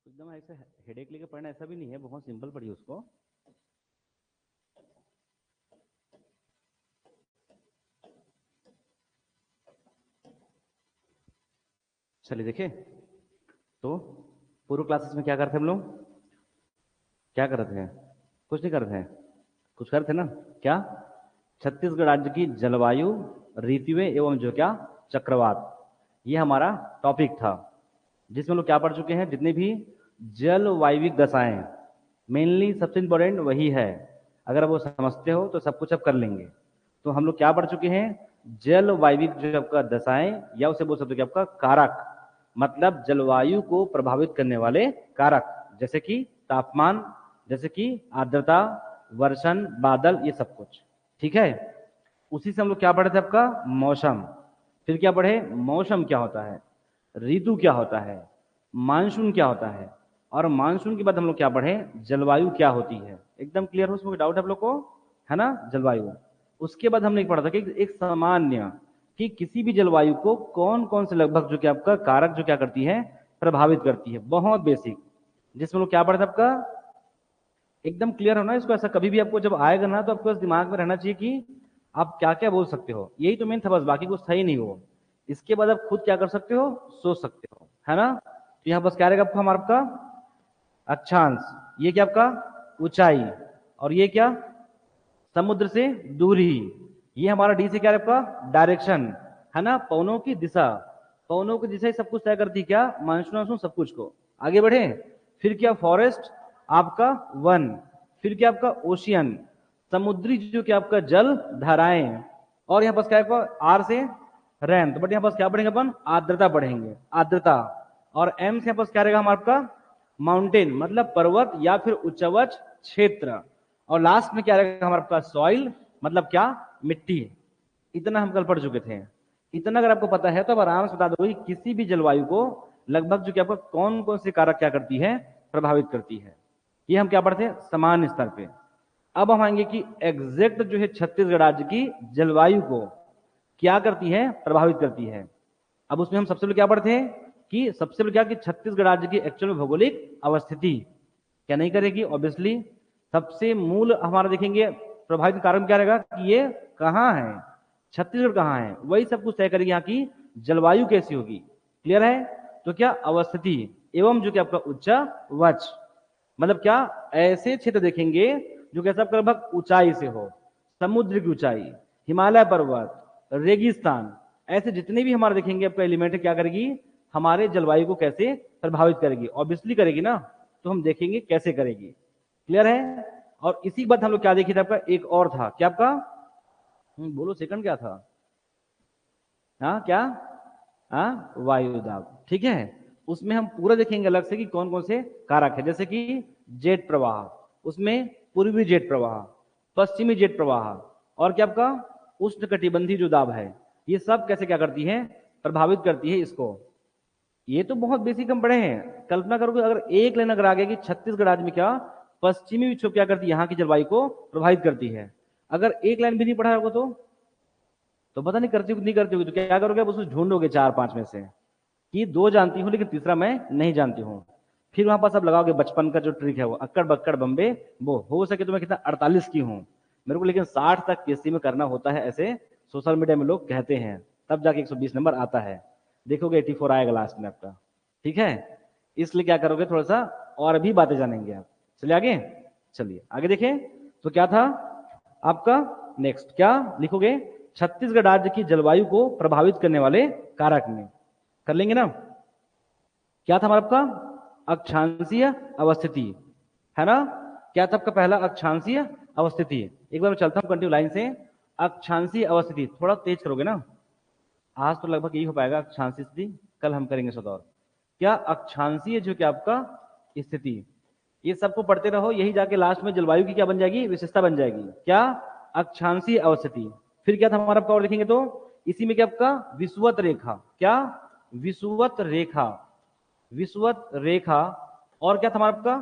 एकदम ऐसे हेडेक लेके पढ़ना ऐसा भी नहीं है, बहुत सिंपल पढ़िए उसको। चलिए देखिए, तो पूर्व क्लासेस में क्या करते हम लोग, क्या कर रहे थे? कुछ नहीं कर रहे थे, कुछ कर रहे थे ना? क्या? छत्तीसगढ़ राज्य की जलवायु, ऋतुएं एवं जो क्या चक्रवात, ये हमारा टॉपिक था, जिसमें लोग क्या पढ़ चुके हैं, जितने भी जलवायविक दशाएं, मेनली सबसे इंपॉर्टेंट वही है। अगर आप वो समझते हो तो सब कुछ आप कर लेंगे। तो हम लोग क्या पढ़ चुके हैं, जलवायविक जो आपका दशाएं, या उसे बोल सकते हो कि आपका कारक, मतलब जलवायु को प्रभावित करने वाले कारक, जैसे कि तापमान, जैसे कि आर्द्रता, वर्षण, बादल, ये सब कुछ। ठीक है। उसी से हम लोग क्या पढ़े थे, आपका मौसम। फिर क्या पढ़े, मौसम क्या होता है, ऋतु क्या होता है, मानसून क्या होता है, और मानसून के बाद हम लोग क्या पढ़े, जलवायु क्या होती है। एकदम क्लियर हो, उसमें कोई डाउट है आप लोग को? है ना, जलवायु। उसके बाद हमने पढ़ा था कि एक सामान्य, कि किसी भी जलवायु को कौन कौन से लगभग जो कि आपका कारक जो क्या करती है, प्रभावित करती है। बहुत बेसिक, जिसमें लोग क्या पढ़ा था आपका, एकदम क्लियर होना इसको। ऐसा कभी भी आपको जब आएगा ना, तो आपको बस दिमाग में रहना चाहिए कि आप क्या क्या बोल सकते हो। यही तो मेन था, बस बाकी कुछ था ही नहीं वो। इसके बाद आप खुद क्या कर सकते हो, सोच सकते हो, है ना। तो यहाँ बस क्या रहेगा आपका, हमारा आपका अक्षांश, ये क्या आपका ऊंचाई, और ये क्या समुद्र से दूरी, ये हमारा डी से क्या है आपका डायरेक्शन, है ना, पवनों की दिशा। पवनों की दिशा ही सब कुछ तय करती है, क्या मानसून मानसून सब कुछ को। आगे बढ़े, फिर क्या फॉरेस्ट, आपका वन, फिर क्या आपका ओशियन, समुद्री जो क्या आपका जल धाराएं, और यहाँ पास क्या है आर से रैन, तो बट यहाँ पास क्या पढ़ेंगे अपन, आर्द्रता पढ़ेंगे, आर्द्रता। और एम से यहाँ पास क्या रहेगा हमारा आपका माउंटेन, मतलब पर्वत या फिर उच्चवच क्षेत्र। और लास्ट में क्या रहेगा हमारे पास, सॉइल, मतलब क्या मिट्टी। इतना हम कल पढ़ चुके थे। इतना अगर आपको पता है तो आप आराम से बता दोगे कि किसी भी जलवायु को लगभग जो कि आपको कौन कौन से कारक क्या करती है, प्रभावित करती है। ये हम क्या पढ़ते हैं समान स्तर पे। अब हम आएंगे कि एग्जैक्ट जो है छत्तीसगढ़ राज्य की जलवायु को क्या करती है, प्रभावित करती है। अब उसमें हम सबसे पहले क्या पढ़ते हैं कि सबसे पहले क्या कि छत्तीसगढ़ राज्य की एक्चुअल भौगोलिक अवस्थिति क्या नहीं करेगी, ऑब्वियसली सबसे मूल हमारा देखेंगे प्रभावित कारण क्या रहेगा कि ये कहाँ है, छत्तीसगढ़ कहाँ है, वही सब कुछ तय करेगी यहाँ की जलवायु कैसी होगी। क्लियर है। तो क्या अवस्थिति एवं जो कि आपका उच्चवच, मतलब क्या ऐसे क्षेत्र देखेंगे जो कैसा लगभग ऊंचाई से हो, समुद्र की ऊंचाई, हिमालय पर्वत, रेगिस्तान, ऐसे जितने भी हमारे देखेंगे आपका एलिमेंट क्या करेगी, हमारे जलवायु को कैसे प्रभावित करेगी। ऑब्वियसली करेगी ना, तो हम देखेंगे कैसे करेगी। क्लियर है। और इसी के बाद हम लोग क्या देखे थे, आपका एक और था क्या आपका, बोलो सेकंड क्या था, हाँ क्या, हाँ वायु दाब। ठीक है। उसमें हम पूरा देखेंगे अलग से कि कौन कौन से कारक है, जैसे कि जेट प्रवाह, उसमें पूर्वी जेट प्रवाह, पश्चिमी जेट प्रवाह, और क्या आपका उष्णकटिबंधीय जो दाब है, ये सब कैसे क्या करती है, प्रभावित करती है इसको। ये तो बहुत बेसिक हम पढ़े हैं। कल्पना करोगे अगर एक लाइन अगर आ गया कि छत्तीसगढ़ राज्य में क्या पश्चिमी विक्षोभ क्या करती है, यहाँ की जलवायु को प्रभावित करती है। अगर एक लाइन भी नहीं पढ़ा होगा तो पता नहीं करती होगी नहीं करती होगी, तो क्या करोगे आप, उसमें ढूंढोगे चार पांच में से कि दो जानती हूँ लेकिन तीसरा मैं नहीं जानती हूँ। फिर वहां पास आप लगाओगे बचपन का जो ट्रिक है वो अक्कड़ बक्कड़ बम्बे, वो हो सके तो मैं कितना 48 की हूँ मेरे को, लेकिन 60 तक पीएससी में करना होता है, ऐसे सोशल मीडिया में लोग कहते हैं, तब जाके 120 नंबर आता है। देखोगे 84 आएगा लास्ट में आपका। ठीक है। इसलिए क्या करोगे, थोड़ा सा और भी बातें जानेंगे आप। चलिए आगे, चलिए आगे देखें। तो क्या था आपका, नेक्स्ट क्या लिखोगे, छत्तीसगढ़ राज्य की जलवायु को प्रभावित करने वाले कारक में कर लेंगे ना। क्या था हमारा आपका अक्षांशीय अवस्थिति, है ना। क्या था आपका पहला अक्षांशीय अवस्थिति। एक बार मैं चलता हूं कंटिन्यू लाइन से। अक्षांशीय अवस्थिति थोड़ा तेज करोगे ना, आज तो लगभग यही हो पाएगा अक्षांशीय स्थिति, कल हम करेंगे सदौर। क्या अक्षांशीय जो कि आपका स्थिति, ये सबको पढ़ते रहो, यही जाके लास्ट में जलवायु की क्या बन जाएगी, विशेषता बन जाएगी। क्या अक्षांशीय अवस्थिति। फिर क्या था हमारा आपका और देखेंगे तो इसी में क्या आपका विषुवत रेखा, क्या विषुवत रेखा, विषुवत रेखा, और क्या था हमारा आपका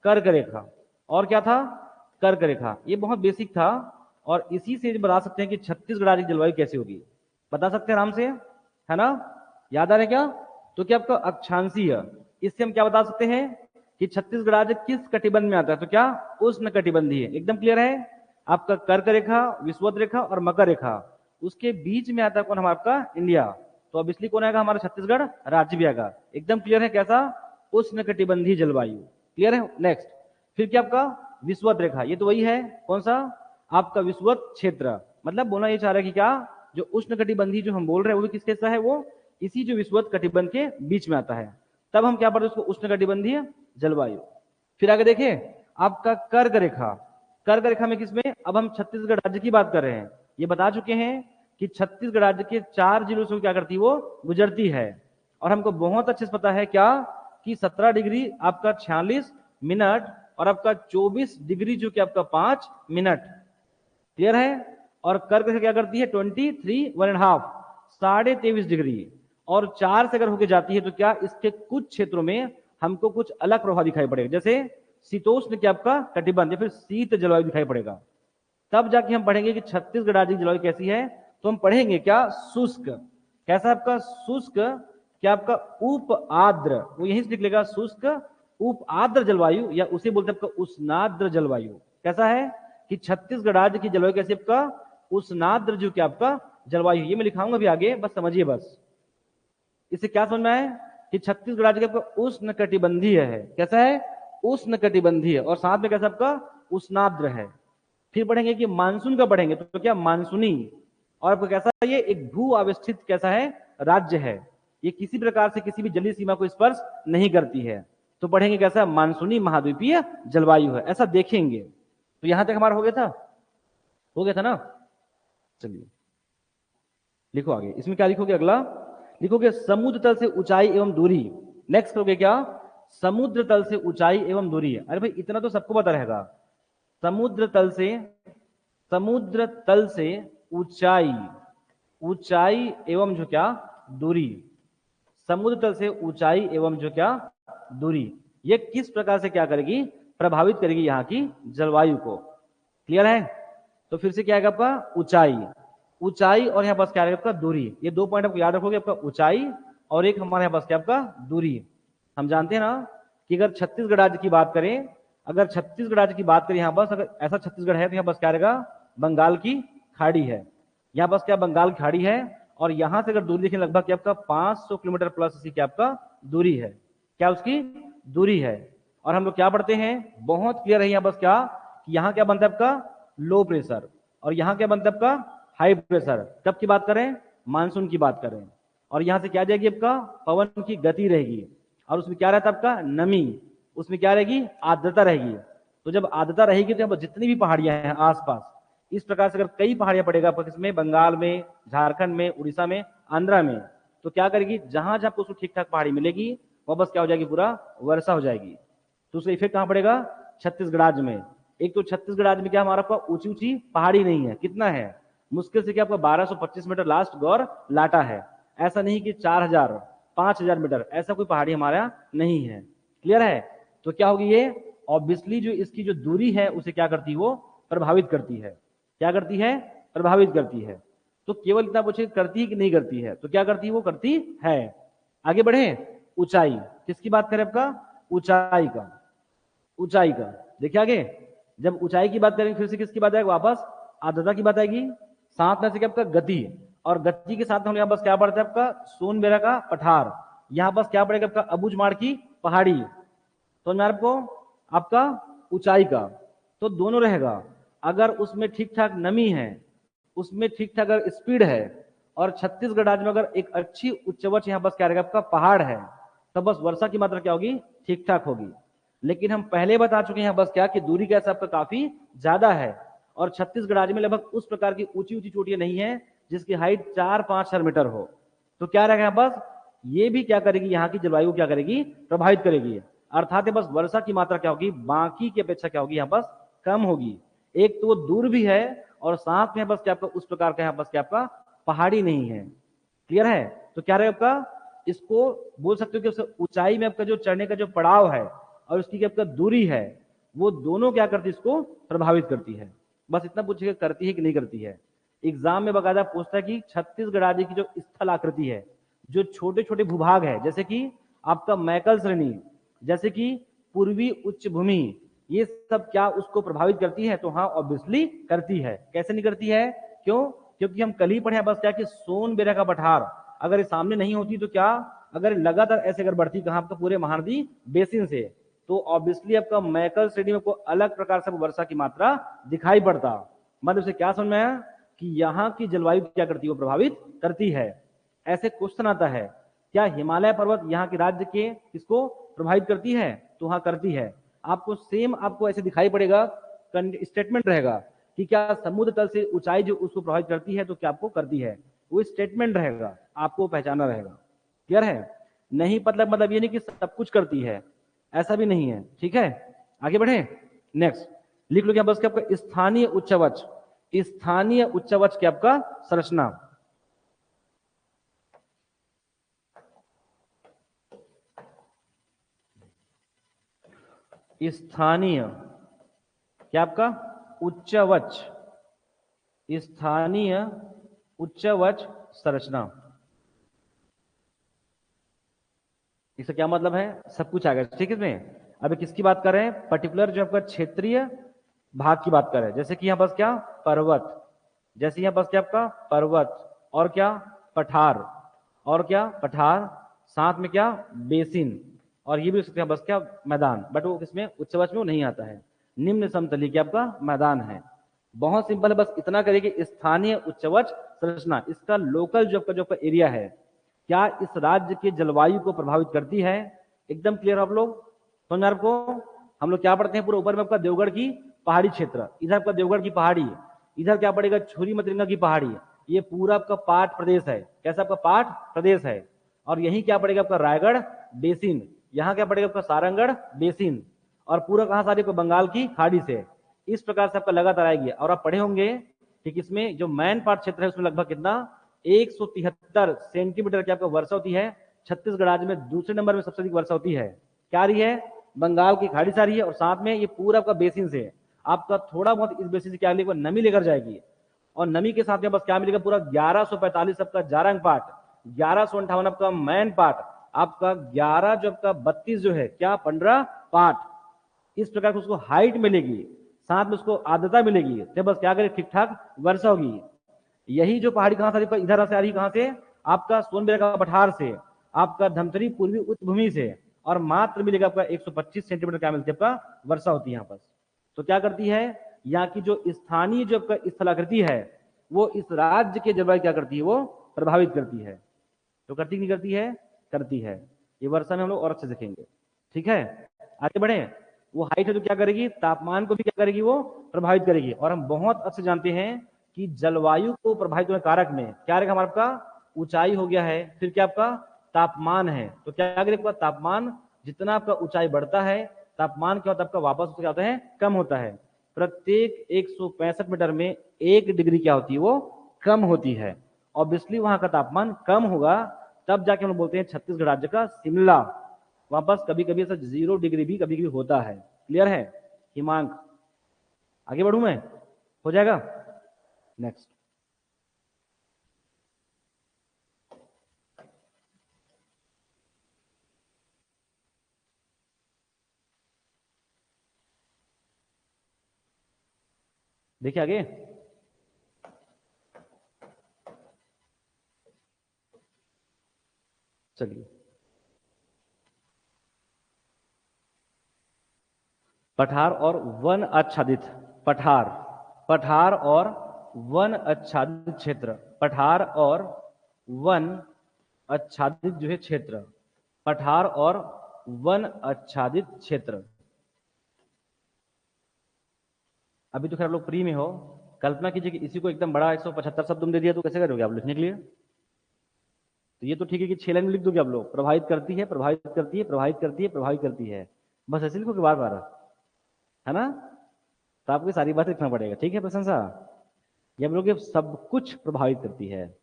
कर्क रेखा, और क्या था कर्क रेखा। ये बहुत बेसिक था, और इसी से बता सकते हैं कि छत्तीसगढ़ राज्य की जलवायु कैसी होगी, बता सकते हैं आराम से, है ना। याद आ रहा है क्या। तो क्या आपका अक्षांशीय, इससे हम क्या बता सकते हैं कि छत्तीसगढ़ राज्य किस कटिबंध में आता है, तो क्या उष्ण कटिबंधी है। एकदम क्लियर है। आपका कर्क रेखा, विषुवत रेखा और मकर रेखा, उसके बीच में आता है कौन, हमारा आपका इंडिया। तो अब इसलिए कौन आएगा, हमारा छत्तीसगढ़ राज्य भी आएगा। एकदम क्लियर है। कैसा, उष्ण कटिबंधी जलवायु। क्लियर है। नेक्स्ट, फिर क्या आपका विषुवत रेखा, ये तो वही है, कौन सा, आपका विषुवत क्षेत्र। मतलब बोलना ये चाह रहा है कि क्या, जो उष्ण कटिबंधी जो हम बोल रहे हैं वो किसके हिस्सा है, वो इसी जो विषुवत कटिबंध के बीच में आता है। तब हम क्या पढ़ते हैं उसको, उष्ण कटिबंधीय जलवायु। फिर आगे देखिए आपका कर्क रेखा। कर्क रेखा में किसमें, अब हम छत्तीसगढ़ राज्य की बात कर रहे हैं। ये बता चुके हैं कि छत्तीसगढ़ राज्य के 4 जिलों से क्या करती है, वो गुजरती है। और हमको बहुत अच्छे से पता है क्या, कि 17 डिग्री आपका 46 मिनट और आपका 24 डिग्री जो कि आपका 5 मिनट। क्लियर है। और कर्क से क्या करती है, 23 1.5 23.5 डिग्री। और 4 से अगर होके जाती है तो क्या, इसके कुछ क्षेत्रों में हमको कुछ अलग प्रभाव दिखाई पड़ेगा, जैसे शीतोष्ण क्या आपका कटिबंध या फिर शीत जलवायु दिखाई पड़ेगा। तब जाके हम पढ़ेंगे कि छत्तीसगढ़ राज्य की जलवायु कैसी है। तो हम पढ़ेंगे क्या, शुष्क। कैसा आपका शुष्क, क्या आपका उप आर्द्र, वो यहीं से निकलेगा, शुष्क उप आर्द्र जलवायु, या उसे बोलते हैं आपका उष्णाद्र जलवायु। कैसा है कि छत्तीसगढ़ राज्य की जलवायु कैसी आपका, उष्णाद्र जो क्या आपका जलवायु। ये मैं लिखाऊंगा भी आगे, बस समझिए। बस इससे क्या समझ में आए कि छत्तीसगढ़ राज्य का आपका उष्ण कटिबंधीय है। कैसा है, उष्ण कटिबंधीय, और साथ में कैसा आपका उष्णाद्र है। फिर पढ़ेंगे कि मानसून का पढ़ेंगे, तो क्या मानसूनी। और आपको कैसा, ये एक भू आविष्ठित कैसा है, राज्य है। ये किसी प्रकार से किसी भी जलीय सीमा को स्पर्श नहीं करती है। तो पढ़ेंगे कैसा, मानसूनी महाद्वीपीय जलवायु है, ऐसा देखेंगे। तो यहां तक हमारा हो गया था, हो गया था ना। चलिए लिखो आगे, इसमें क्या लिखोगे, अगला लिखोगे समुद्र तल से ऊंचाई एवं दूरी। नेक्स्ट करोगे क्या, समुद्र तल से ऊंचाई एवं दूरी। अरे भाई इतना तो सबको पता रहेगा, समुद्र तल से, समुद्र तल से ऊंचाई, ऊंचाई एवं जो क्या दूरी। समुद्र तल से ऊंचाई एवं जो क्या दूरी, ये किस प्रकार से क्या करेगी, प्रभावित करेगी यहाँ की जलवायु को। क्लियर है। तो फिर से क्या आएगा आपका ऊंचाई, ऊंचाई और यहाँ पास क्या आएगा आपका दूरी। ये 2 पॉइंट आपको याद रखोगे, आपका ऊंचाई और एक हमारे यहाँ पास क्या आपका दूरी। हम जानते हैं ना कि अगर छत्तीसगढ़ राज्य की बात करें, अगर छत्तीसगढ़ राज्य की बात करें यहाँ पास, अगर ऐसा छत्तीसगढ़ है तो यहाँ पास क्या रहेगा, बंगाल की खाड़ी है। यहाँ पास क्या बंगाल की खाड़ी है, और यहां से अगर दूरी देखें लगभग क्या आपका 500 किलोमीटर प्लस इसी क्या आपका दूरी है। क्या उसकी दूरी है। और हम लोग क्या पढ़ते हैं, बहुत क्लियर है यहाँ बस क्या, कि यहाँ क्या बनता है आपका लो प्रेशर, और यहाँ क्या बनता है आपका हाई प्रेशर। कब की बात करें, मानसून की बात करें। और यहां से क्या जाएगी आपका, पवन की गति रहेगी, और उसमें क्या रहता है आपका नमी, उसमें क्या रहेगी, आर्द्रता रहेगी। तो जब आर्द्रता रहेगी तो यहाँ जितनी भी पहाड़ियां हैं आसपास, इस प्रकार से अगर कई पहाड़ियां पड़ेगा आपको, किसमें, बंगाल में, झारखंड में, उड़ीसा में, आंध्रा में, तो क्या करेगी, जहां जहां आपको ठीक ठाक पहाड़ी मिलेगी वह बस क्या हो जाएगी, पूरा वर्षा हो जाएगी। तो उसका इफेक्ट कहां पड़ेगा, छत्तीसगढ़ राज्य में। एक तो छत्तीसगढ़ राज्य में क्या हमारा आपका ऊंची ऊंची पहाड़ी नहीं है, कितना है, मुश्किल से क्या आपका 1225 मीटर लास्ट गौर लाटा है। ऐसा नहीं कि 4000 5000 मीटर, ऐसा कोई पहाड़ी हमारे यहाँ नहीं है। क्लियर है। तो क्या होगी ये, ऑब्वियसली जो इसकी जो दूरी है उसे क्या करती है, वो प्रभावित करती है। क्या करती है, प्रभावित करती है। तो केवल इतना पूछे करती है कि नहीं करती है, तो क्या करती है, वो करती है। आगे बढ़े, ऊंचाई, किसकी बात करें आपका, ऊंचाई का, ऊंचाई का। देखिए आगे, जब ऊंचाई की बात करेंगे फिर से किसकी बात आएगी, वापस आर्द्रता की बात आएगी, साथ में से क्या आपका गति, और गति के साथ हम यहाँ बस क्या पढ़ते हैं आपका सोनबेरा का पठार, यहाँ बस क्या पड़ेगा आपका अबूझमाड़ की पहाड़ी। तो मैं आपको आपका ऊंचाई का, तो दोनों रहेगा। अगर उसमें ठीक ठाक नमी है, उसमें ठीक ठाक अगर स्पीड है, और छत्तीसगढ़ राज्य में अगर एक अच्छी उच्चवच यहाँ बस क्या रहेगा आपका पहाड़ है, तब बस वर्षा की मात्रा क्या होगी, ठीक ठाक होगी। लेकिन हम पहले बता चुके हैं बस क्या कि दूरी कैसा आपका काफी ज्यादा है, और छत्तीसगढ़ राज्य में लगभग उस प्रकार की ऊंची ऊंची चोटियां नहीं है जिसकी हाइट 4-5 मीटर हो। तो क्या रहेगा बस, ये भी क्या करेगी, यहाँ की जलवायु क्या करेगी, प्रभावित करेगी। अर्थात बस वर्षा की मात्रा क्या होगी, बाकी की अपेक्षा क्या होगी, यहाँ बस कम होगी। एक तो वो दूर भी है, और साथ में बस क्या आपका उस प्रकार का यहाँ बस क्या आपका पहाड़ी नहीं है। क्लियर है। तो क्या रहेगा आपका, इसको बोल सकते हो कि ऊंचाई में आपका जो चढ़ने का जो पड़ाव है और उसकी क्या आपका दूरी है, वो दोनों क्या करती है, इसको प्रभावित करती है। बस इतना पूछेगा करती है कि नहीं करती है। एग्जाम में बकायदा पूछता है कि छत्तीसगढ़ राज्य की जो स्थल आकृति है, जो छोटे छोटे भूभाग है, जैसे कि आपका मैकल श्रेणी, जैसे कि पूर्वी उच्च भूमि, ये सब क्या उसको प्रभावित करती है? तो हाँ ऑब्वियसली करती है। कैसे नहीं करती है? क्यों? क्योंकि हम कल ही पढ़े बस क्या कि सोनबेरा का पठार अगर ये सामने नहीं होती तो क्या, अगर लगातार ऐसे अगर बढ़ती कहां आपका पूरे महानदी बेसिन से, तो ऑब्वियसली आपका मैकल श्रेणी में को अलग प्रकार से वर्षा की मात्रा दिखाई पड़ता। मतलब से क्या समझ में आया कि यहाँ की जलवायु क्या करती है? वो प्रभावित करती है। ऐसे क्वेश्चन आता है, क्या हिमालय पर्वत यहाँ के राज्य के किसको प्रभावित करती है? तो हाँ करती है। आपको सेम आपको ऐसे दिखाई पड़ेगा, स्टेटमेंट रहेगा कि क्या समुद्र तल से ऊंचाई जो उसको प्रभावित करती है, तो क्या आपको करती है, वो स्टेटमेंट रहेगा, आपको पहचाना रहेगा। क्लियर है? नहीं मतलब ये नहीं कि सब कुछ करती है, ऐसा भी नहीं है। ठीक है, आगे बढ़े। नेक्स्ट लिख लो क्या बस क्या आपका स्थानीय उच्चवच, स्थानीय उच्चवच क्या आपका संरचना। स्थानीय क्या आपका उच्चवच, स्थानीय उच्चवच संरचना। इसका क्या मतलब है? सब कुछ आ गया ठीक है इसमें। अभी किसकी बात कर रहे हैं? पर्टिकुलर जो आपका क्षेत्रीय भाग की बात कर रहे हैं। जैसे कि यहां बस क्या पर्वत, जैसे यहां बस क्या आपका पर्वत, और क्या पठार, और क्या पठार, साथ में क्या बेसिन, और ये भी सकते हैं बस क्या मैदान, बट वो किसमें उच्चवच में वो नहीं आता है। निम्न समतली क्या आपका मैदान है। बहुत सिंपल है, बस इतना करें कि स्थानीय उच्चवच संरचना, इसका लोकल जो आपका एरिया है, क्या इस राज्य के जलवायु को प्रभावित करती है। एकदम क्लियर आप लोग? समझ आपको? हम लोग क्या पढ़ते हैं पूरा ऊपर में आपका देवगढ़ की पहाड़ी क्षेत्र, इधर आपका देवगढ़ की पहाड़ी, इधर क्या पड़ेगा छुरी मतरिंगा की पहाड़ी, ये पूरा आपका पाट प्रदेश है। कैसा आपका पाट प्रदेश है। और यही क्या पड़ेगा आपका रायगढ़ बेसिन, यहाँ क्या पड़ेगा आपका सारंगढ़ बेसिन, और पूरा कहां सारी बंगाल की खाड़ी से। इस प्रकार से आपका लगातार आएगी। और आप पढ़े होंगे कि इसमें जो मैन पाट क्षेत्र है उसमें लगभग कितना 173 सेंटीमीटर की आपका वर्षा होती है। छत्तीसगढ़ राज्य में दूसरे नंबर में सबसे अधिक वर्षा होती है। क्या रही है? बंगाल की खाड़ी से आ रही है, और साथ में ये पूरा आपका बेसिन से आपका थोड़ा बहुत इस बेसिन से क्या लेगा नमी लेकर जाएगी, और नमी के साथ में बस क्या मिलेगा पूरा 1145 आपका जारंग पाट, 1158 आपका मैन पाट, आपका 11 जो आपका 32 जो है क्या 15 पाट। इस प्रकार से उसको हाइट मिलेगी, साथ में उसको आर्द्रता मिलेगी, तो बस क्या करें ठीक ठाक वर्षा होगी। यही जो पहाड़ी कहां से इधर से आ रही, कहां से? आपका सोनबेरा का पठार से, आपका धमतरी पूर्वी उच्च भूमि से, और मात्र मिलेगा आपका 125 सेंटीमीटर क्या मिलती है आपका वर्षा होती है यहाँ पर। तो क्या करती है यहाँ की जो स्थानीय जो आपका स्थलाकृति है, वो इस राज्य के जलवायु क्या करती है? वो प्रभावित करती है। तो करती नहीं करती है? करती है। ये वर्षा में हम लोग और अच्छे देखेंगे। ठीक है, आगे बढ़े। वो हाइट है तो क्या करेगी? तापमान को भी क्या करेगी? वो प्रभावित करेगी। और हम बहुत अच्छे जानते हैं कि जलवायु को प्रभावित होने कारक में क्या रहेगा हमारा? आपका ऊंचाई हो गया है, फिर क्या आपका तापमान है। तो क्या करेगा? तापमान जितना आपका ऊंचाई बढ़ता है, तापमान क्या होता है आपका वापस क्या होता है? कम होता है। प्रत्येक 165 मीटर में 1 डिग्री क्या होती है? वो कम होती है। ऑब्वियसली वहां का तापमान कम होगा, तब जाके हम बोलते हैं छत्तीसगढ़ राज्य का शिमला। वापस कभी कभी ऐसा 0 डिग्री भी कभी कभी होता है। क्लियर है? हिमांक आगे बढ़ू मैं? हो जाएगा। नेक्स्ट देखिए आगे। चलिए, पठार और वन आच्छादित, पठार, पठार और वन आच्छादित क्षेत्र, पठार और वन आच्छादित जो है क्षेत्र, पठार और वन आच्छादित क्षेत्र। अभी तो खैर लोग प्री में हो, कल्पना कीजिए कि इसी को एकदम बड़ा 175 शब्द दे दिया तो कैसे करोगे आप लिखने के लिए? तो ये तो ठीक है कि 6 लाइन में लिख दोगे आप लोग, प्रभावित करती है, प्रभावित करती है, प्रभावित करती है, प्रभावित करती है, बस ऐसे लिखोगे बार बार, है ना? तो आपको सारी बातें लिखना पड़ेगा। ठीक है प्रशंसा? ये हम लोग सब कुछ प्रभावित करती है,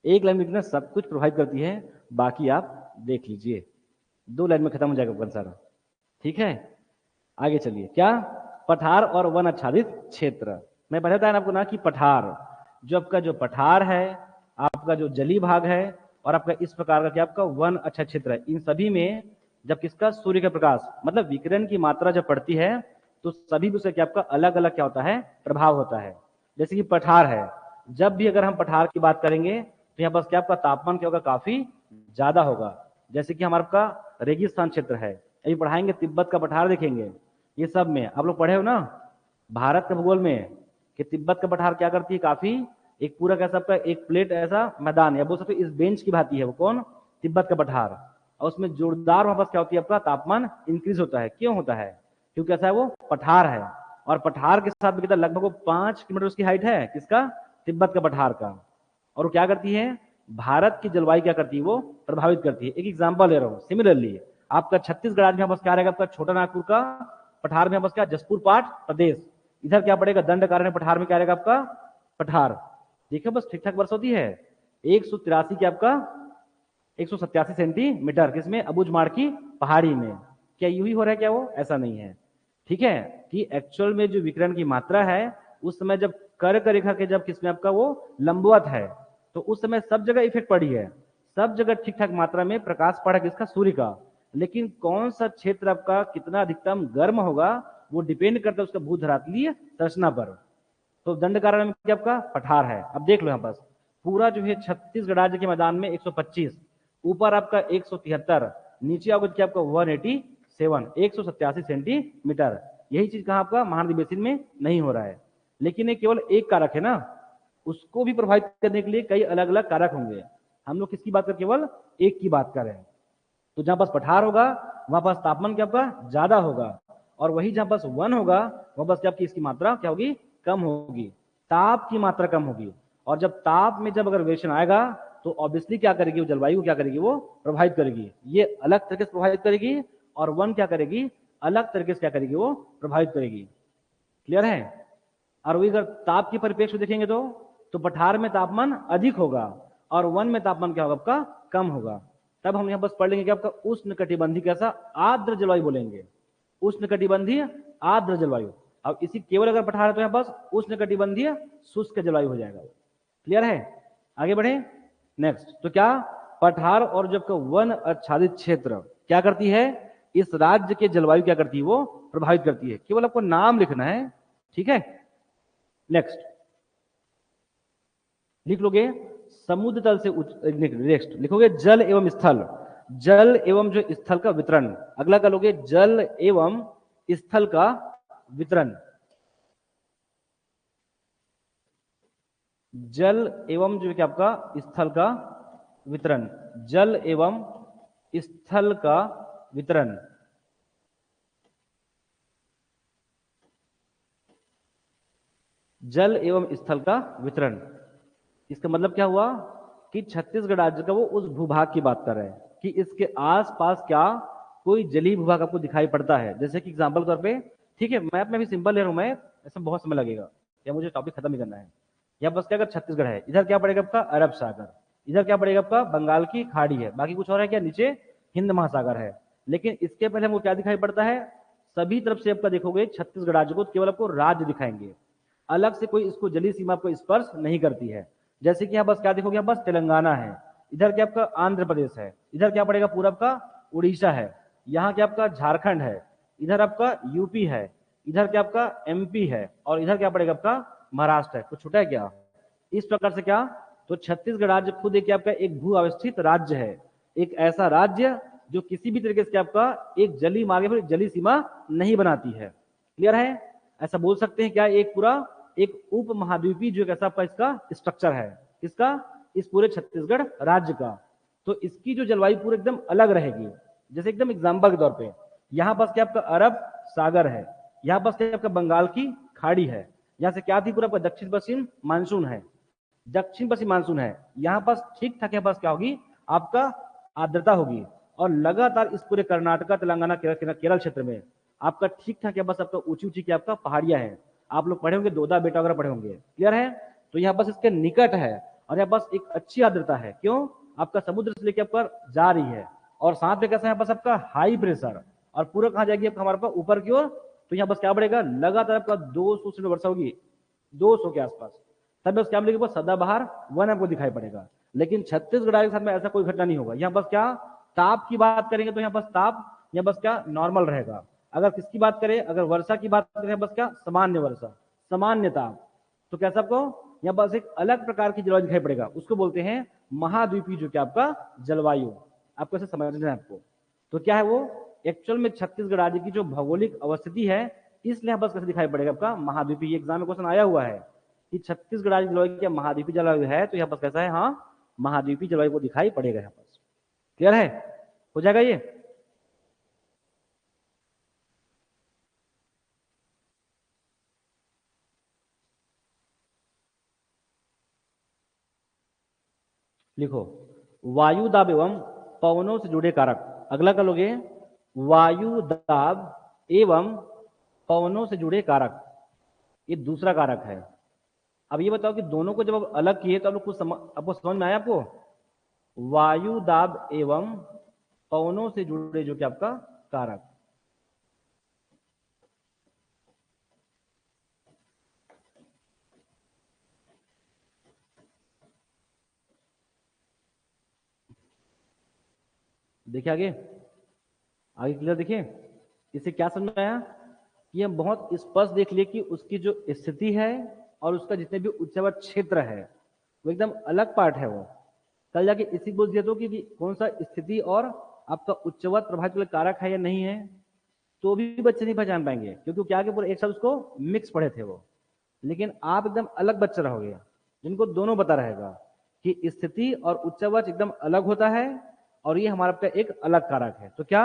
एक लाइन में लिखना सब कुछ प्रभावित करती है, बाकी आप देख लीजिए 2 लाइन में खत्म हो जाएगा सारा। ठीक है, आगे चलिए। क्या? पठार और वन आच्छादित क्षेत्र। मैं बताया था आपको ना कि पठार जो आपका जो पठार है, आपका जो जली भाग है, और आपका इस प्रकार का क्या आपका वन अच्छा क्षेत्र है, इन सभी में जब किसका, सूर्य का प्रकाश, मतलब विकिरण की मात्रा जब पड़ती है तो सभी विषय क्या आपका अलग अलग क्या होता है, प्रभाव होता है। जैसे कि पठार है, जब भी अगर हम पठार की बात करेंगे तो यहाँ बस क्या आपका तापमान क्या होगा, काफी ज्यादा होगा। जैसे कि हमारा का रेगिस्तान क्षेत्र है, अभी पढ़ाएंगे तिब्बत का पठार देखेंगे, ये सब में आप लोग पढ़े हो ना भारत के भूगोल में, कि तिब्बत का पठार क्या करती है, काफी एक पूरा कैसा आपका एक प्लेट ऐसा मैदान, या बोल सकते इस बेंच की भांति है वो, कौन, तिब्बत का पठार। और उसमें जोरदार वहां पर क्या होती है, आपका तापमान इंक्रीज होता है। क्यों होता है, क्योंकि ऐसा है वो पठार है। और पठार के साथ कितना, लगभग वो 5 किलोमीटर उसकी हाइट है, किसका, तिब्बत का पठार का। और वो क्या करती है, भारत की जलवायु क्या करती है, वो प्रभावित करती है। एक एग्जाम्पल ले रहा हूँ, सिमिलरली आपका छत्तीसगढ़ आज में बस क्या रहेगा, आपका छोटा नागपुर का पठार में बस क्या, जसपुर पाट प्रदेश, इधर क्या पड़ेगा, दंड कारण पठार में क्या रहेगा आपका, पठार। देखो बस ठीक ठाक वर्ष होती है। 183 के आपका 187 सेंटीमीटर, किसमें, अबुझमाड़ की पहाड़ी में। क्या यूं ही हो रहा है क्या, वो ऐसा नहीं है। ठीक है, कि एक्चुअल में जो विकिरण की मात्रा है उस समय जब कर्क रेखा के जब किसमें आपका वो लंबवत है, तो उस समय सब जगह इफेक्ट पड़ी है, सब जगह ठीक ठाक मात्रा में प्रकाश पड़ा किसका, सूर्य का। लेकिन कौन सा क्षेत्र आपका कितना अधिकतम गर्म होगा वो डिपेंड करता है उसका भूधरातलीय संरचना पर। तो दंड कारण में क्या आपका पठार है। अब देख लो यहाँ पास पूरा जो है छत्तीसगढ़ राज्य के मैदान में 125, ऊपर आपका 173, नीचे आओगे क्या आपका 187, 187 सेंटीमीटर। यही चीज कहाँ आपका महानदी बेसिन में नहीं हो रहा है। लेकिन ये केवल एक कारक है ना, उसको भी प्रभावित करने के लिए कई अलग अलग कारक होंगे। हम लोग किसकी बात कर, केवल एक की बात कर रहे हैं। तो जहां पास पठार होगा वहां पास तापमान क्या आपका ज्यादा होगा, और वही जहां पास वन होगा वहां पास क्या आपकी इसकी मात्रा क्या होगी, कम होगी, ताप की मात्रा कम होगी। और जब ताप में जब अगर वेरिएशन आएगा तो ऑब्वियसली क्या करेगी, वो जलवायु क्या करेगी, वो प्रभावित करेगी। ये अलग तरीके से प्रभावित करेगी, और वन क्या करेगी, अलग तरीके से क्या करेगी, वो प्रभावित करेगी। क्लियर है। और वही अगर ताप की परिप्रेक्ष्य देखेंगे तो पठार में तापमान अधिक होगा और वन में तापमान क्या होगा आपका, कम होगा। तब हम यहाँ बस पढ़ लेंगे कि आपका उष्ण कटिबंधी कैसा, आर्द्र जलवायु बोलेंगे, उष्ण कटिबंधीय आर्द्र जलवायु। अब इसी केवल अगर पठार है तो यहाँ पास उष्ण कटिबंधीय शुष्क जलवायु हो जाएगा। क्लियर है, आगे बढ़े नेक्स्ट। तो क्या पठार और जब का वन आच्छादित क्षेत्र क्या करती है, इस राज्य के जलवायु क्या करती है, वो प्रभावित करती है। केवल आपको नाम लिखना है, ठीक है। नेक्स्ट लिख लोगे समुद्र तल से नेक्स्ट लिखोगे जल एवं स्थल, जल एवं जो स्थल का वितरण। अगला का लोगे जल एवं स्थल का वितरण, जल एवं जो क्या आपका स्थल का वितरण, जल एवं स्थल का वितरण। जल एवं स्थल का वितरण, इसका मतलब क्या हुआ कि छत्तीसगढ़ राज्य का वो उस भूभाग की बात कर रहे हैं कि इसके आसपास क्या कोई जलीय भूभाग आपको दिखाई पड़ता है। जैसे कि एग्जांपल तौर पे, ठीक है, मैप में भी सिंपल ले रहा हूं मैं, ऐसा बहुत समय लगेगा या मुझे टॉपिक खत्म ही करना है। या बस क्या, अगर छत्तीसगढ़ है, इधर क्या पड़ेगा आपका अरब सागर, इधर क्या पड़ेगा आपका बंगाल की खाड़ी है, बाकी कुछ और है क्या, नीचे हिंद महासागर है। लेकिन इसके पहले हमको क्या दिखाई पड़ता है, सभी तरफ से आपका देखोगे छत्तीसगढ़ राज्य को केवल आपको राज्य दिखाएंगे, अलग से कोई इसको जलीय सीमा को स्पर्श नहीं करती है। जैसे कि यहाँ बस क्या देखोगे, बस तेलंगाना है, इधर क्या आपका आंध्र प्रदेश है, इधर क्या पड़ेगा पूरा आपका उड़ीसा है, यहाँ क्या आपका झारखंड है, इधर आपका यूपी है, इधर क्या आपका एमपी है, और इधर क्या पड़ेगा आपका महाराष्ट्र है। कुछ छूटा है क्या। इस प्रकार से क्या, तो छत्तीसगढ़ राज्य खुद एक आपका एक भू अवस्थित राज्य है, एक ऐसा राज्य जो किसी भी तरीके से आपका एक जलीय मार्ग पर जलीय सीमा नहीं बनाती है। क्लियर है, ऐसा बोल सकते हैं क्या, एक पूरा एक उप महाद्वीपीय जो कैसा आपका इसका स्ट्रक्चर है, इसका इस पूरे छत्तीसगढ़ राज्य का। तो इसकी जो जलवायु पूरी एकदम अलग रहेगी। जैसे एकदम एग्जांपल के तौर पे, यहाँ पास क्या आपका अरब सागर है, यहाँ पास क्या आपका बंगाल की खाड़ी है, यहाँ से क्या थी पूरा आपका दक्षिण पश्चिम मानसून है, दक्षिण पश्चिम मानसून है, यहाँ पास ठीक ठाक यहाँ पास क्या होगी आपका आर्द्रता होगी। और लगातार इस पूरे कर्नाटका तेलंगाना केरल क्षेत्र में आपका ठीक ठाक यहाँ पास आपका ऊंची ऊंची क्या आपका पहाड़ियां हैं। आप लोग पढ़े होंगे, दोदा बेटा वगैरह पढ़े होंगे। क्लियर है, तो यहाँ पास इसके निकट है और यहाँ पास एक अच्छी आर्द्रता है। क्यों, आपका समुद्र से लेकर आपका जा रही है, और साथ में कैसा यहाँ पास आपका हाई प्रेशर, और पूरा कहाँ जाएगी आपका हमारे पास ऊपर की ओर। तो यहाँ पास क्या बढ़ेगा, लगातार आपका 200 से वर्षा होगी, 200 के आसपास, तब बस क्या मिलेगा, सदाबहार वन आपको दिखाई पड़ेगा। लेकिन छत्तीसगढ़ के साथ में ऐसा कोई घटना नहीं होगा। यहाँ पास क्या ताप की बात करेंगे तो यहाँ पास ताप यह बस क्या नॉर्मल रहेगा। अगर किसकी बात करें, अगर वर्षा की बात करें, बस क्या सामान्य वर्षा, सामान्यता। तो कैसा आपको यहाँ बस एक अलग प्रकार की जलवायु दिखाई पड़ेगा, उसको बोलते हैं महाद्वीपीय जो कि आपका जलवायु। आपको ऐसे समझना है आपको। तो क्या है वो, एक्चुअल में छत्तीसगढ़ राज्य की जो भौगोलिक अवस्थिति है, इसलिए बस कैसे दिखाई पड़ेगा आपका महाद्वीपीय। एग्जाम में क्वेश्चन आया हुआ है कि छत्तीसगढ़ राज्य जलवायु क्या महाद्वीपीय जलवायु है, तो यहाँ पर कैसा है, हाँ महाद्वीपीय जलवायु को दिखाई पड़ेगा यहाँ पर। क्लियर है, हो जाएगा ये। लिखो, वायु दाब एवं पवनों से जुड़े कारक। अगला कर लोगे, वायु दाब एवं पवनों से जुड़े कारक, ये दूसरा कारक है। अब ये बताओ कि दोनों को जब आप अलग किए तो आप लोग कुछ आपको समझ में आया आपको। वायु दाब एवं पवनों से जुड़े जो कि आपका कारक। देखिए आगे, आगे क्लियर देखिए, इससे क्या समझ में आया कि हम बहुत स्पष्ट देख लिए कि उसकी जो स्थिति है और उसका जितने भी उच्चवत क्षेत्र है वो एकदम अलग पार्ट है। वो कल जाके इसी बोल दिया तो कि कौन सा स्थिति और आपका उच्चवत प्रभावित वाले कारक है या नहीं है, तो भी बच्चे नहीं पहचान पाएंगे, क्योंकि क्या पूरे एक साथ उसको मिक्स पढ़े थे वो। लेकिन आप एकदम अलग बच्चे रहोगे जिनको दोनों पता रहेगा कि स्थिति और उच्चवच एकदम अलग होता है, और ये हमारा आपका एक अलग कारक है। तो क्या,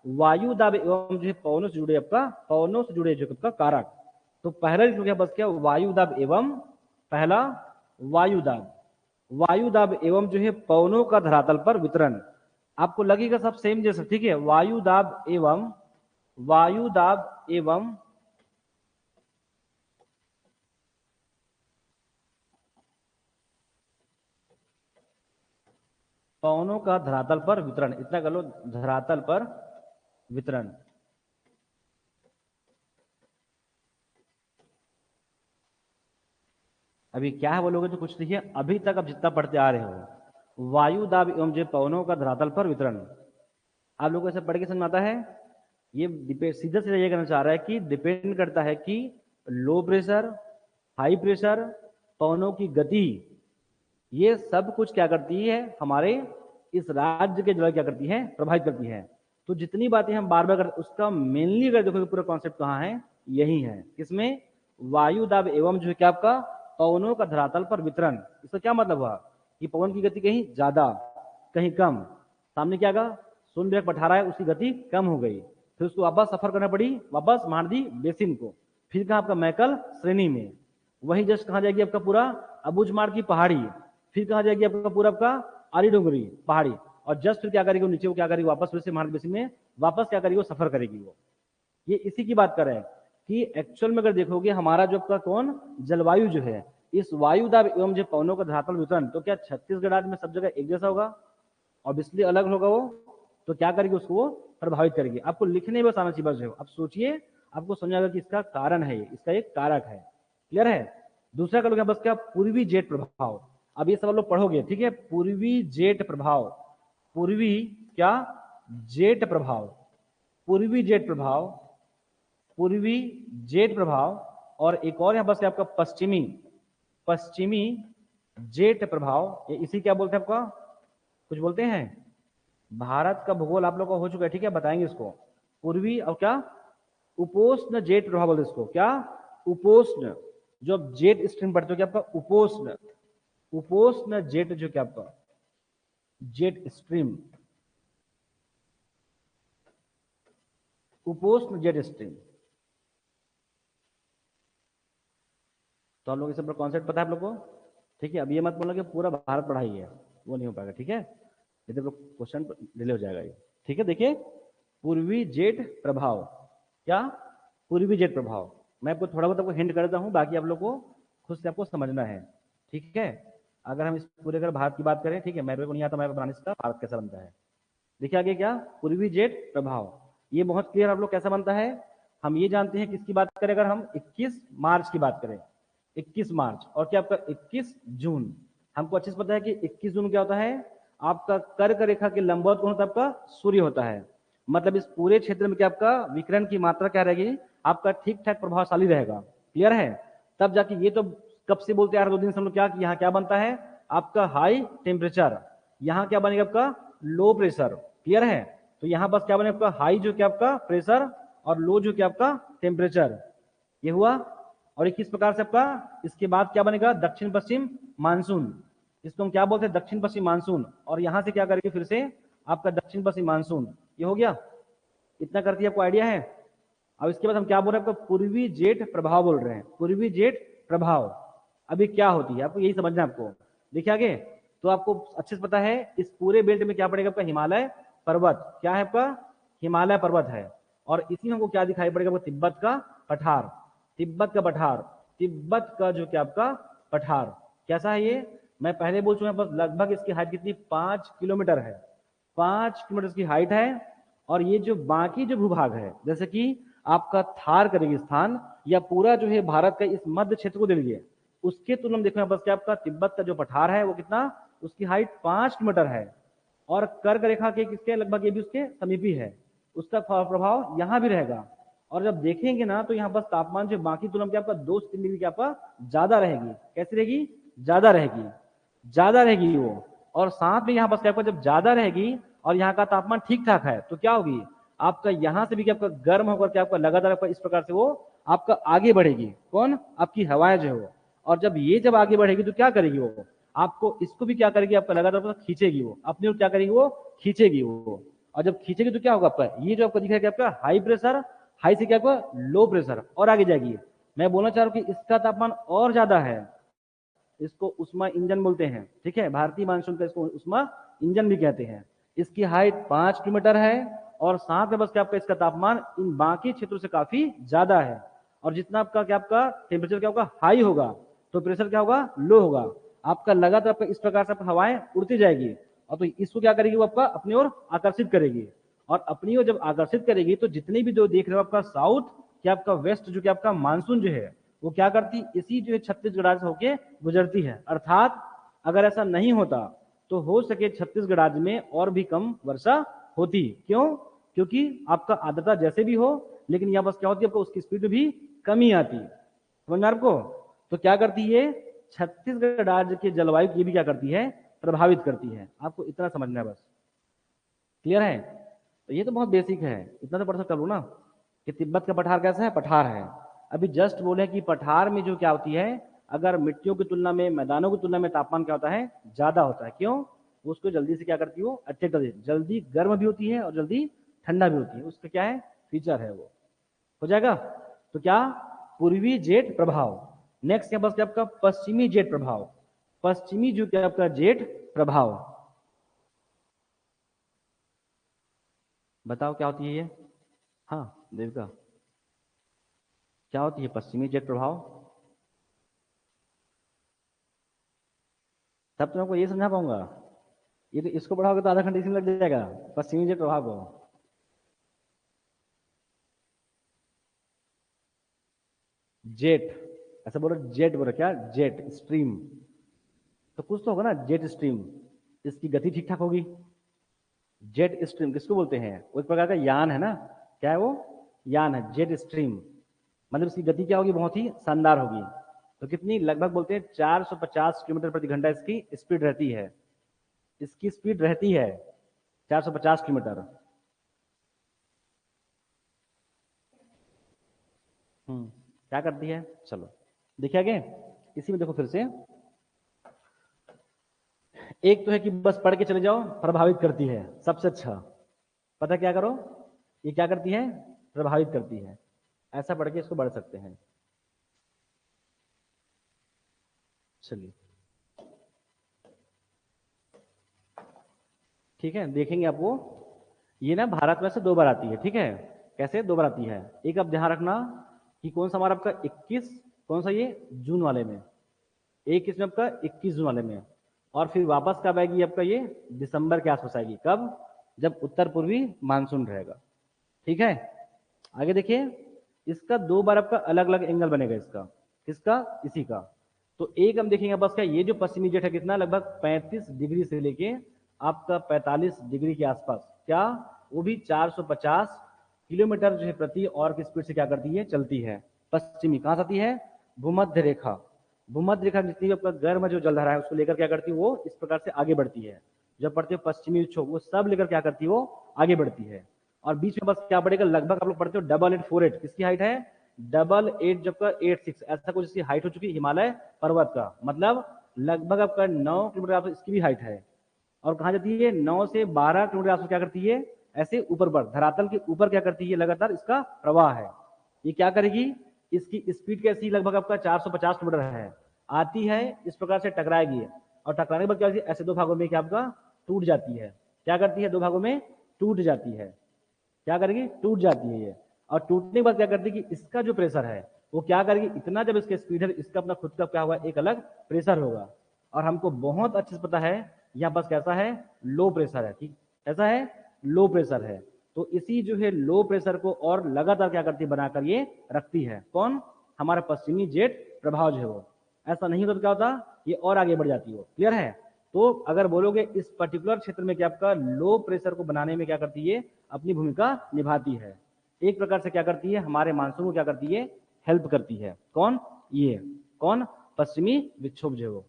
वायु दाब एवं जो है पवनों से जुड़े आपका, पवनों से जुड़े जो आपका कारक। तो पहला लिख लो बस क्या, वायु दाब एवं, पहला वायु दाब, वायु दाब एवं जो है पवनों का धरातल पर वितरण। आपको लगेगा सब सेम जैसा, ठीक है, वायु दाब एवं, वायु दाब एवं पवनों का धरातल पर वितरण, इतना कर लो, धरातल पर वितरण। अभी क्या है बोलोगे तो कुछ देखिए, अभी तक आप जितना पढ़ते आ रहे हो, वायु दाब एवं जो पवनों का धरातल पर वितरण, आप लोगों को ऐसे पढ़ के समझ आता है। ये सीधा सीधा ये कहना चाह रहा है कि डिपेंड करता है कि लो प्रेशर, हाई प्रेशर, पवनों की गति, ये सब कुछ क्या करती है, हमारे इस राज्य के जलवायु क्या करती है, प्रभावित करती है। तो जितनी बातें हम बार बार करते, उसका मेनली अगर देखो पूरा कॉन्सेप्ट कहाँ है, यही है, किसमें, वायु दाब एवं जो है क्या आपका पवनों का धरातल पर वितरण। इसका क्या मतलब हुआ कि पवन की गति कहीं ज्यादा कहीं कम, सामने क्या आगा शून्य वेग पठा रहा है, उसकी गति कम हो गई, फिर उसको वापस सफर करना पड़ी वापस महानदी बेसिन को, फिर कहा आपका मैकल श्रेणी में, वही जस्ट कहा जाएगी आपका पूरा अबूझमाड़ की पहाड़ी, फिर कहा जाएगी आपका पूरा आपका आरी डोंगरी पहाड़ी, और जस्ट फिर क्या करेगी नीचे, वो क्या करेगी वापस फिर से महानदी बेसिन में वापस क्या करेगी, वो सफर करेगी वो। ये इसी की बात कर रहे हैं कि एक्चुअल में अगर देखोगे हमारा जो आपका कौन जलवायु जो है, इस वायु दाब एवं जो पवनों का धरातल वितरण, तो क्या छत्तीसगढ़ राज्य में सब जगह एक जैसा होगा, और इसलिए अलग होगा वो, तो क्या करेगी उसको वो प्रभावित करेगी। आपको लिखने में आना चाहिए बस, अब सोचिए आपको समझाएगा कि इसका कारण है, इसका एक कारक है। क्लियर है। दूसरा का बस क्या, पूर्वी जेट प्रभाव। अब ये सब लोग पढ़ोगे, ठीक है, पूर्वी जेट प्रभाव, पूर्वी क्या जेट प्रभाव, पूर्वी जेट प्रभाव, पूर्वी जेट प्रभाव, और एक और यहां बस आपका पश्चिमी, पश्चिमी जेट प्रभाव। ये इसी क्या बोलते हैं आपका, कुछ बोलते हैं, भारत का भूगोल आप लोग का हो चुका है, ठीक है, बताएंगे इसको। पूर्वी और क्या, उपोष्ण जेट प्रभाव बोलते इसको, क्या उपोष्ण, जो जेट स्ट्रीम पढ़ते हो क्या आपका उपोष्ण, उपोष्ण जेट जो क्या आपका जेट स्ट्रीम, उपोष्ण जेट स्ट्रीम। तो आप लोग इस पर कॉन्सेप्ट पता है आप लोग को, ठीक है। अब ये मत बोलना कि पूरा भारत पढ़ाई है, वो नहीं हो पाएगा, ठीक है, ये तो क्वेश्चन डिले हो जाएगा ये, ठीक है। देखिए, पूर्वी जेट प्रभाव, क्या पूर्वी जेट प्रभाव, मैं आपको थोड़ा बहुत आपको हिंट कर देता हूं, बाकी आप लोग को खुद से आपको समझना है, ठीक है। अगर हम इस पूरे अगर भारत की बात करें, ठीक है, मेरे को नहीं आता मैं बनाने सकता भारत कैसा बनता है। देखिए आगे क्या, पूर्वी जेट प्रभाव, ये बहुत क्लियर आप लोग कैसा बनता है। हम ये जानते हैं किसकी बात करें, अगर हम 21 मार्च की बात करें, 21 मार्च और क्या आपका 21 जून, हमको अच्छे से पता है कि 21 जून क्या होता है, आपका कर्क रेखा के लंबवत कौन होता है, आपका सूर्य होता है। मतलब इस पूरे क्षेत्र में क्या आपका विकिरण की मात्रा क्या रहेगी, आपका ठीक ठाक प्रभावशाली रहेगा। क्लियर है? तब जाके ये तो कब से बोलते हैं यार 2 दिन से हम लोग क्या, यहाँ क्या बनता है आपका हाई टेम्परेचर, यहाँ क्या बनेगा आपका लो प्रेशर। क्लियर है? तो यहाँ बस क्या बनेगा आपका हाई जो क्या आपका प्रेशर और लो जो क्या आपका टेम्परेचर, ये हुआ। और ये किस प्रकार से आपका इसके बाद क्या बनेगा दक्षिण पश्चिम मानसून, इसको हम क्या बोलते हैं दक्षिण पश्चिम मानसून। और यहां से क्या करेंगे फिर से आपका दक्षिण पश्चिम मानसून, ये हो गया। इतना करती है आपको आइडिया है। अब इसके बाद हम क्या बोल रहे हैं आपका पूर्वी जेट प्रभाव बोल रहे हैं, पूर्वी जेट प्रभाव अभी क्या होती है आपको यही समझना है आपको। देखिए आगे तो आपको अच्छे से पता है इस पूरे बेल्ट में क्या पड़ेगा आपका हिमालय पर्वत, क्या है आपका हिमालय पर्वत है। और इसी में हमको क्या दिखाई पड़ेगा आपको तिब्बत का पठार, तिब्बत का पठार, तिब्बत का जो क्या आपका पठार कैसा है ये मैं पहले बोल चुका हूं, लगभग इसकी हाइट कितनी 5 किलोमीटर है, 5 किलोमीटर इसकी हाइट है। और ये जो बाकी जो भूभाग है जैसे कि आपका थार करेगिस्तान या पूरा जो है भारत का इस मध्य क्षेत्र को दे लीजिए, उसके तुलना में देखो बस क्या आपका तिब्बत का जो पठार है वो कितना उसकी हाइट 5 किलोमीटर है। और कर्क रेखा के किसके लगभग ये भी उसके समीपी है, उसका प्रभाव यहाँ भी रहेगा। और जब देखेंगे ना तो यहाँ बस तापमान जो बाकी तुलना में आपका 2 से 3 डिग्री की आपका ज्यादा रहेगी। कैसी रहेगी? ज्यादा रहेगी, ज्यादा रहेगी वो। और साथ में यहाँ बस आपका जब ज्यादा रहेगी और यहाँ का तापमान ठीक ठाक है तो क्या होगी आपका यहाँ से भी क्या आपका गर्म होकर के आपका लगातार आपका इस प्रकार से वो आपका आगे बढ़ेगी, कौन आपकी हवाएं जो है। और जब ये जब आगे बढ़ेगी तो क्या करेगी वो आपको इसको भी क्या करेगी आपका लगातार खींचेगी, वो अपनी ओर क्या करेगी वो खींचेगी वो। और जब खींचेगी तो क्या होगा आपका ये जो आपको दिख रहा है आपका हाई प्रेशर, हाई से क्या आपका लो प्रेशर और आगे जाएगी। मैं बोलना चाह रहा हूँ कि इसका तापमान और ज्यादा है, इसको उष्मा इंजन बोलते हैं। ठीक है, भारतीय मानसून का इसको उष्मा इंजन भी कहते हैं। इसकी हाइट 5 किलोमीटर है और साथ में बस क्या आपका इसका तापमान इन बाकी क्षेत्रों से काफी ज्यादा है। और जितना आपका क्या आपका टेम्परेचर क्या होगा हाई होगा तो प्रेशर क्या होगा लो होगा। आपका लगातार आपका इस प्रकार से हवाएं उड़ती जाएगी और तो इसको क्या करेगी वो आपका अपनी ओर आकर्षित करेगी। और अपनी ओर जब आकर्षित करेगी तो जितने भी जो देख रहे हो आपका साउथ क्या आपका वेस्ट जो कि आपका मानसून जो है वो क्या करती इसी जो है छत्तीसगढ़ राज्य होके गुजरती है। अर्थात अगर ऐसा नहीं होता तो हो सके छत्तीसगढ़ राज्य में और भी कम वर्षा होती। क्यों? क्योंकि आपका आर्द्रता जैसे भी हो लेकिन यहाँ बस क्या होती है आपको उसकी स्पीड भी कमी आती। समझ में आपको? तो क्या करती है छत्तीसगढ़ राज्य के जलवायु की भी क्या करती है प्रभावित करती है। आपको इतना समझना है बस। क्लियर है? तो ये तो बहुत बेसिक है, इतना तो पढ़ सकता हूँ ना कि तिब्बत का पठार कैसा है, पठार है। अभी जस्ट बोले कि पठार में जो क्या होती है अगर मिट्टियों की तुलना में मैदानों की तुलना में तापमान क्या होता है ज्यादा होता है। क्यों? उसको जल्दी से क्या करती हो अटैक कर देती है, जल्दी गर्म भी होती है और जल्दी ठंडा भी होती है, उसका क्या है फीचर है वो। हो जाएगा? तो क्या पूर्वी जेट प्रभाव। नेक्स्ट क्या बस क्या आपका पश्चिमी जेट प्रभाव, पश्चिमी जो क्या आपका जेट प्रभाव बताओ क्या होती है ये। हाँ देविका क्या होती है पश्चिमी जेट प्रभाव? तब तो मैं आपको ये समझा पाऊंगा, ये तो इसको पढ़ाओगे तो आधा घंटे इसमें लग जाएगा पश्चिमी जेट प्रभाव को। जेट ऐसा बोलो, जेट बोलो क्या जेट स्ट्रीम, तो कुछ तो होगा ना जेट स्ट्रीम, इसकी गति ठीक ठाक होगी। जेट स्ट्रीम किसको बोलते हैं? वो एक प्रकार का यान है ना, क्या है वो यान है जेट स्ट्रीम। मतलब इसकी गति क्या होगी बहुत ही शानदार होगी। तो कितनी लगभग बोलते हैं 450 किलोमीटर प्रति घंटा इसकी स्पीड रहती है, इसकी स्पीड रहती है 450 किलोमीटर। क्या करती है चलो देखिए आगे। इसी में देखो फिर से एक तो है कि बस पढ़ के चले जाओ प्रभावित करती है सबसे अच्छा, पता क्या करो ये क्या करती है प्रभावित करती है, ऐसा पढ़ के इसको बढ़ सकते हैं। चलिए ठीक है देखेंगे आप वो। ये ना भारत में से 2 बार आती है। ठीक है कैसे 2 बार आती है, एक आप ध्यान रखना कि कौन सा हमारा आपका 21 कौन सा ये जून वाले में, एक इसमें आपका 21 जून वाले में। और फिर वापस कब आएगी आपका ये दिसंबर के आसपास आएगी, कब जब उत्तर पूर्वी मानसून रहेगा। ठीक है आगे देखिए इसका 2 बार आपका अलग अलग एंगल बनेगा इसका, किसका इसी का। तो एक हम देखेंगे बस क्या ये जो पश्चिमी जेट है कितना लगभग 35 डिग्री से लेके आपका 45 डिग्री के आसपास क्या वो भी 450 किलोमीटर जो है प्रति और की स्पीड से क्या करती है, चलती है। पश्चिमी कहाँ से आती है, भूमध्य रेखा। भूमध्य रेखा जितनी भी आपका गर्म जो जलधारा है उसको लेकर क्या करती है, वो इस प्रकार से आगे बढ़ती है। जब पढ़ते हो पश्चिमी विक्षोभ, वो सब लेकर क्या करती है, वो आगे बढ़ती है। और बीच में बस क्या बढ़ेगा, लगभग आप लोग पढ़ते हो 8848, किसकी हाइट है, 88 जब का 86, ऐसा कुछ इसकी हाइट हो चुकी है हिमालय पर्वत का, मतलब लगभग आपका 9 किलोमीटर आप इसकी भी हाइट है। और कहाँ जाती है, 9 से 12 किलोमीटर आसपास क्या करती है, ऐसे ऊपर पर धरातल के ऊपर क्या करती है, लगातार इसका प्रवाह है। ये क्या करेगी, इसकी स्पीड कैसी, लगभग आपका 450 किलोमीटर है, आती है इस प्रकार से टकराएगी, और टकराने के बाद क्या होती है, ऐसे दो भागों में क्या आपका टूट जाती है। क्या करती है, दो भागों में टूट जाती है। क्या करेगी, टूट जाती है ये। और टूटने के बाद क्या करती है कि इसका जो प्रेशर है वो क्या करेगी, इतना जब इसके स्पीड है, इसका अपना खुद का क्या होगा, एक अलग प्रेशर होगा। और हमको बहुत अच्छे से पता है यहाँ पास कैसा है, लो प्रेशर है। ठीक, ऐसा है, लो प्रेशर है। तो इसी जो है लो प्रेशर को और लगातार क्या करती है, बनाकर ये रखती है। कौन, हमारा पश्चिमी जेट प्रभाव जो है वो। ऐसा नहीं होता तो क्या होता, ये और आगे बढ़ जाती हो। क्लियर है। तो अगर बोलोगे इस पर्टिकुलर क्षेत्र में क्या आपका लो प्रेशर को बनाने में क्या करती है, अपनी भूमिका निभाती है। एक प्रकार से क्या करती है, हमारे मानसून को क्या करती है, हेल्प करती है। कौन, ये कौन, पश्चिमी विक्षोभ जो है वो।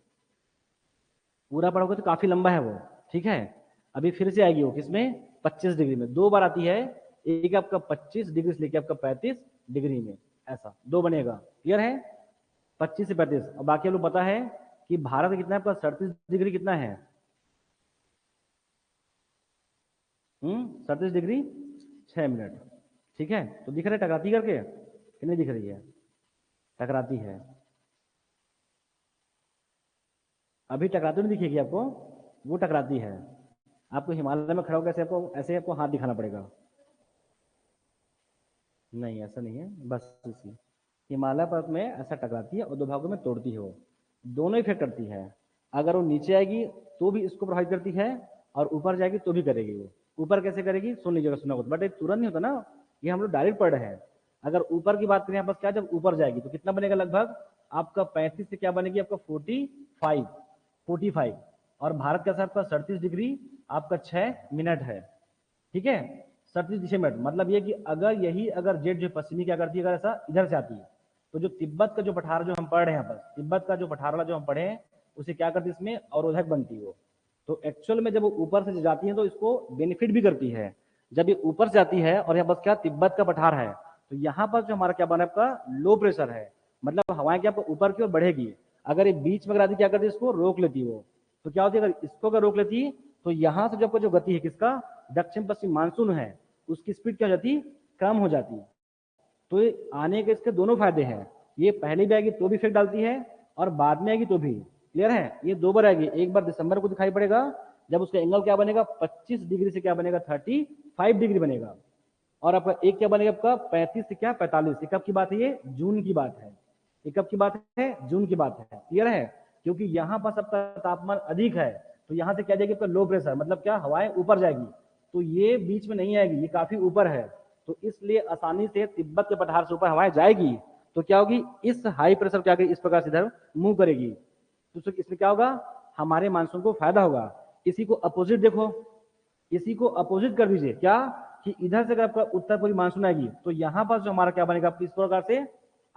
पूरा पढ़ोगे तो काफी लंबा है वो। ठीक है, अभी फिर से आएगी वो किसमें, 25 डिग्री में। दो बार आती है, एक आपका 25 डिग्री से लेकर आपका 35 डिग्री में, ऐसा दो बनेगा। क्लियर है, 25 से 35। और बाकी लोग पता है कि भारत में कितना है आपका, 37 डिग्री कितना है, 37 डिग्री 6 मिनट। ठीक है, तो दिख रहा है टकराती करके कि नहीं दिख रही है, टकराती है। अभी टकराती नहीं दिखेगी आपको, वो टकराती है। आपको हिमालय में खड़ा होकर ऐसे आपको, ऐसे आपको हाथ दिखाना पड़ेगा। नहीं ऐसा नहीं है, बस इसी हिमालय पर्वत में ऐसा टकराती है और दो भागों में तोड़ती है वो। दोनों इफेक्ट करती है। अगर वो नीचे आएगी तो भी इसको प्रभावित करती है, और ऊपर जाएगी तो भी करेगी वो। ऊपर कैसे करेगी, सुन लीजिएगा, सुना होगा, बट ये तुरंत नहीं होता ना, ये हम लोग डायरेक्ट पढ़ रहे हैं। अगर ऊपर की बात करें यहाँ पर क्या, जब ऊपर जाएगी तो कितना बनेगा, लगभग आपका 35 से क्या बनेगी, आपका 45। और भारत का सर आपका 37 डिग्री आपका 6 मिनट है। ठीक है, 37 मिनट, मतलब ये कि अगर यही अगर जेट जो पश्चिमी क्या करती है, अगर ऐसा इधर से आती है, तो जो तिब्बत का जो पठार जो हम पढ़ रहे हैं यहाँ पर, तिब्बत का जो पठार वाला जो हम पढ़े हैं, उसे क्या करती है, इसमें अवरोधक बनती है वो। तो एक्चुअल में जब वो ऊपर से जाती है तो इसको बेनिफिट भी करती है। जब ये ऊपर से जाती है और यहाँ बस क्या तिब्बत का पठार है, तो यहाँ पर जो हमारा क्या बना आपका लो प्रेशर है, मतलब हवाएं क्या आपको ऊपर की ओर बढ़ेगी। अगर ये बीच में आती क्या करती है, इसको रोक लेती वो। तो क्या होती है, अगर इसको अगर रोक लेती तो यहाँ से जो गति है किसका, दक्षिण पश्चिम मानसून है, उसकी स्पीड क्या हो जाती, कम हो जाती। तो ये आने के इसके दोनों फायदे हैं, ये पहले भी आएगी तो भी इफेक्ट डालती है, और बाद में आएगी तो भी। क्लियर है, ये दो बार आएगी, एक बार दिसंबर को दिखाई पड़ेगा जब उसका एंगल क्या बनेगा, 25 डिग्री से क्या बनेगा, 35 डिग्री बनेगा। और आपका एक क्या बनेगा, आपका 35 से क्या 45। ये कब की बात है, ये जून की बात है। ये कब की बात है, जून की बात है। क्लियर है, क्योंकि यहाँ पर सबका तापमान अधिक है, तो यहाँ से क्या जाएगी आपका लो प्रेशर, मतलब क्या हवाएं ऊपर जाएगी, तो ये बीच में नहीं आएगी, ये काफी ऊपर है। तो इसलिए आसानी से तिब्बत के पठार से ऊपर हवाएं जाएगी, तो क्या होगी, इस हाई प्रेशर क्या इस प्रकार से इधर मूव करेगी, तो इसमें क्या होगा, हमारे मानसून को फायदा होगा। इसी को अपोजिट देखो, इसी को अपोजिट कर दीजिए, क्या कि इधर से अगर आपका उत्तर पूर्वी मानसून आएगी तो यहाँ पर जो हमारा क्या बनेगा इस प्रकार से,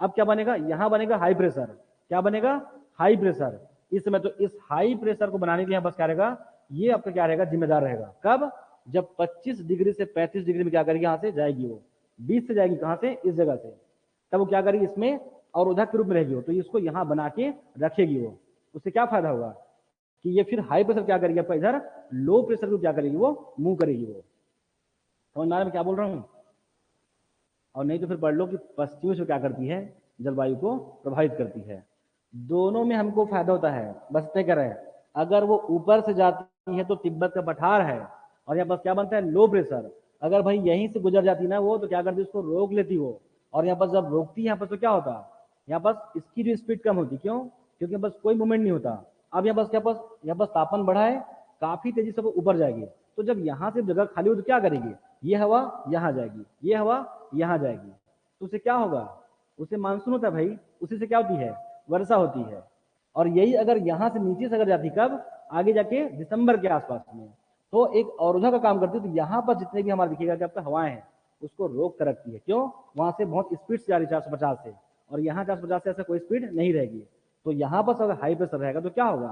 अब क्या बनेगा, यहाँ बनेगा हाई प्रेशर। क्या बनेगा, हाई प्रेशर। इस समय तो इस हाई प्रेशर को बनाने के लिए बस क्या रहेगा, ये आपका क्या रहेगा, जिम्मेदार रहेगा। कब, जब 25 डिग्री से 35 डिग्री में क्या करेगी, यहाँ से जाएगी वो, 20 से जाएगी, कहाँ से, इस जगह से, तब वो क्या करेगी, इसमें अवरोधक के रूप में रहेगी वो, तो इसको यहाँ बना के रखेगी वो। उससे क्या फायदा होगा कि ये फिर हाई प्रेशर क्या करेगी आपका, इधर लो प्रेशर को क्या करेगी, वो मूव करेगी वो। समझ में आ रहा है मैं क्या बोल रहा हूँ। और नहीं तो फिर पढ़ लो कि पश्चिमी से क्या करती है, जलवायु को प्रभावित करती है। दोनों में हमको फायदा होता है, बस इतने कर रहे हैं। अगर वो ऊपर से जाती है तो तिब्बत का पठार है, और यहाँ पर क्या बनता है, लो प्रेशर। अगर भाई यहीं से गुजर जाती ना वो, तो क्या करती, उसको रोक लेती वो। और यहाँ पर जब रोकती है यहाँ पर, तो क्या होता, यहाँ पर इसकी जो स्पीड कम होती, क्यों, क्योंकि बस कोई मूवमेंट नहीं होता। अब यहाँ बस यहाँ पर तापमान बढ़ा है, काफी तेजी से वो ऊपर जाएगी। तो जब यहाँ से जगह खाली हो तो क्या करेगी, ये हवा यहाँ जाएगी, ये हवा यहाँ जाएगी, तो उसे क्या होगा, उसे मानसून होता है भाई। उसी से क्या होती है, वर्षा होती है। और यही अगर यहाँ से नीचे से अगर जाती, कब, आगे जाके दिसंबर के आसपास में, तो एक अवरोधक का काम करती है। तो यहाँ पर जितने भी हमारा दिखेगा कि आपका हवाएं हैं उसको रोक कर रखती है। क्यों? वहां से बहुत स्पीड से आ रही 450 से, और यहाँ 450 से ऐसा कोई स्पीड नहीं रहेगी। तो यहाँ पर अगर हाई प्रेशर रहेगा तो क्या होगा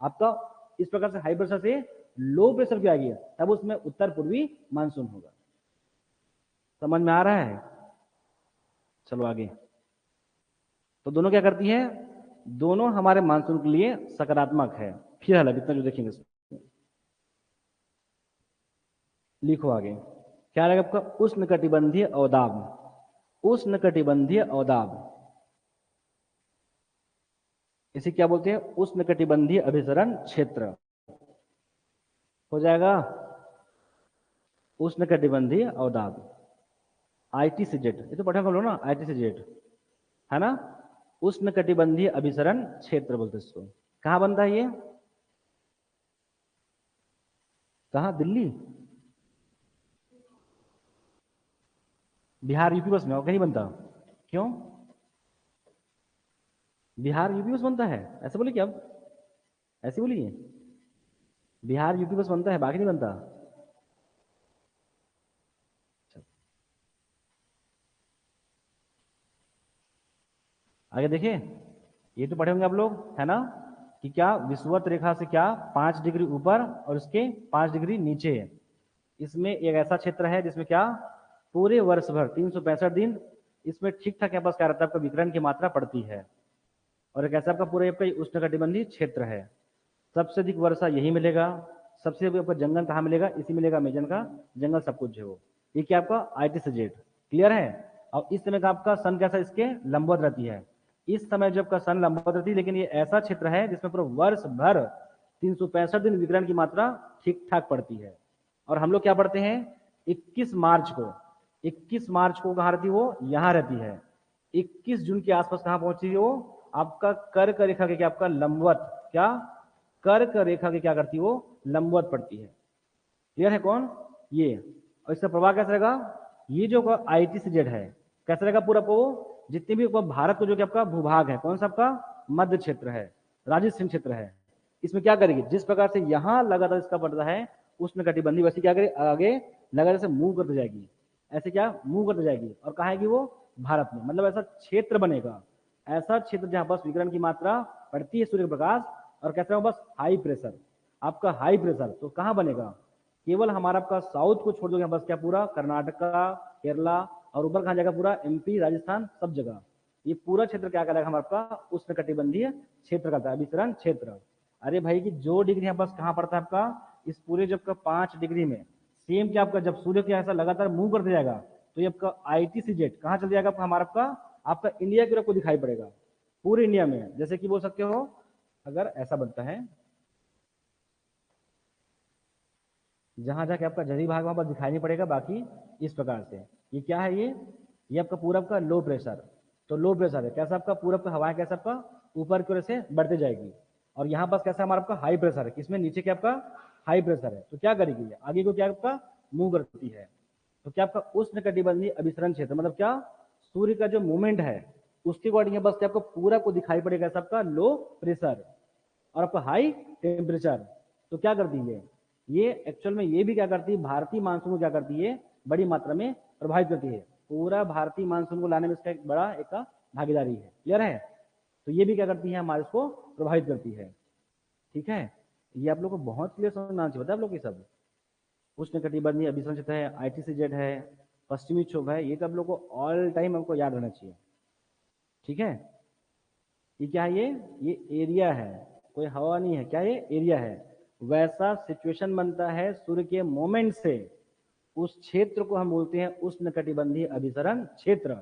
आपका, इस प्रकार से हाई प्रेशर से लो प्रेशर पे आ गया, तब उसमें उत्तर पूर्वी मानसून होगा। समझ में आ रहा है? चलो आगे। तो दोनों क्या करती है? दोनों हमारे मानसून के लिए सकारात्मक है। फिर हाल इतना जो देखेंगे लिखो आगे क्या रहेगा आपका, उष्णकटिबंधीय अवदाब। उष्णकटिबंधीय अवदाब इसे क्या बोलते हैं? उष्णकटिबंधीय अभिसरण क्षेत्र हो जाएगा। उष्णकटिबंधीय अवदाब ITCZ, ये तो पढ़ा कर लो ना, ITCZ है ना। उष्णकटिबंधीय अभिसरण क्षेत्र बोलते इसको। कहाँ बनता है ये? कहाँ? दिल्ली, बिहार, यूपी बस में और कहीं बनता? क्यों? बिहार यूपी बस बनता है ऐसे बोले क्या? अब ऐसे बोलिए, बिहार यूपी बस बनता है बाकी नहीं बनता। आगे देखिए, ये तो पढ़े होंगे आप लोग है ना, कि क्या विषुवत रेखा से क्या 5 डिग्री ऊपर और उसके 5 डिग्री नीचे है। इसमें एक ऐसा क्षेत्र है जिसमें क्या पूरे वर्ष भर 365 दिन इसमें ठीक ठाक यहाँ पास क्या रहता है, आपका विकिरण की मात्रा पड़ती है। और एक ऐसा आपका पूरा आपका उष्णकटिबंधीय क्षेत्र है। सबसे अधिक वर्षा यही मिलेगा। सबसे अधिक आपका जंगल कहाँ मिलेगा? इसी मिलेगा, अमेजन का जंगल सब कुछ है वो। ये क्या आपका ITCZ क्लियर है। और इस समय का आपका सन कैसा इसके लंबवत रहती है। इस समय जब का सन लंबवत रहती है, लेकिन ये ऐसा क्षेत्र है जिसमें पूरा वर्ष भर 365 दिन विकिरण की मात्रा ठीक ठाक पड़ती है। और हम लोग क्या पढ़ते हैं 21 मार्च को, 21 मार्च को कहाँ रहती है वो? यहाँ रहती है। 21 जून के आसपास कहाँ पहुंची है वो? आपका कर्क रेखा के क्या आपका लंबवत, क्या कर्क रेखा के क्या करती है वो? लंबवत पड़ती है। क्लियर है कौन? ये। और इसका प्रभाव कैसा रहेगा? ये जो ITCZ है कैसा रहेगा पूरा वो, जितने भी भारत को जो कि आपका भूभाग है, कौन सा आपका मध्य क्षेत्र है, राजस्थान क्षेत्र है, इसमें क्या करेगी? जिस प्रकार से यहाँ लगातार इसका पड़ता है उष्णकटिबंधीय, वैसे क्या करेगी आगे लगातार से मूव करती जाएगी। ऐसे क्या मूव करती जाएगी और कहाँ आएगी वो? भारत में। मतलब ऐसा क्षेत्र बनेगा, ऐसा क्षेत्र जहां पर विकिरण की मात्रा पड़ती है सूर्य प्रकाश, और कैसा होगा? बस हाई प्रेशर, आपका हाई प्रेशर। तो कहाँ बनेगा? केवल हमारा आपका साउथ को छोड़ दो, बस क्या पूरा कर्नाटका, केरला, और ऊपर कहाँ जाएगा? पूरा MP, राजस्थान, सब जगह। ये पूरा क्षेत्र क्या कहलाएगा? हमारा आपका उष्णकटिबंधीय क्षेत्र कहता है, अभिसरण क्षेत्र। अरे भाई की जो डिग्री यहाँ पास कहाँ पड़ता है आपका? इस पूरे जब का 5 डिग्री में सेम क्या आपका, जब सूर्य के ऐसा लगातार मूव करते जाएगा तो ये आपका ITCZ कहाँ चल जाएगा आपका? हमारा आपका इंडिया की तरफ को दिखाई पड़ेगा पूरे इंडिया में। जैसे कि बोल सकते हो अगर ऐसा बनता है, जहां जाके आपका जरी भाग वहां पर दिखाई नहीं पड़ेगा, बाकी इस प्रकार से ये क्या है? ये आपका पूरा आपका लो प्रेशर। तो लो प्रेशर है कैसा आपका? पूरा आपका हवाएं कैसा आपका ऊपर की ओर से बढ़ते जाएगी। और यहाँ पास कैसा हमारा आपका हाई प्रेशर है, किसमें? नीचे क्या आपका हाई प्रेशर है। तो क्या करेगी आगे को? क्या आपका मूव करती है। तो क्या आपका उष्णकटिबंधीय अभिसरण क्षेत्र, मतलब क्या सूर्य का जो मूवमेंट है उसके अकॉर्डिंग बस क्या आपको पूरा को दिखाई पड़ेगा सबका लो प्रेशर और आपका हाई टेम्परेचर। तो क्या करती है ये एक्चुअल में? ये भी क्या करती है? भारतीय मानसून को क्या करती है? बड़ी मात्रा में प्रभावित करती है। पूरा भारतीय मानसून को लाने में इसका एक बड़ा एक भागीदारी है। क्लियर है? तो ये भी क्या करती है? हमारे को प्रभावित करती है। ठीक है, ये आप लोग को बहुत क्लियर समझना चाहिए। पता है आप लोग ये सब उष्णकटिबंधीय अभिसरण क्षेत्र है, ITCZ है, पश्चिमी क्षोभ है, ये सब लोग को ऑल टाइम हमको याद रहना चाहिए। ठीक है, ये क्या है? ये एरिया है, कोई हवा नहीं है। क्या ये एरिया है? वैसा सिचुएशन बनता है सूर्य के मोमेंट से, उस क्षेत्र को हम बोलते हैं उष्णकटिबंधीय अभिसरण क्षेत्र।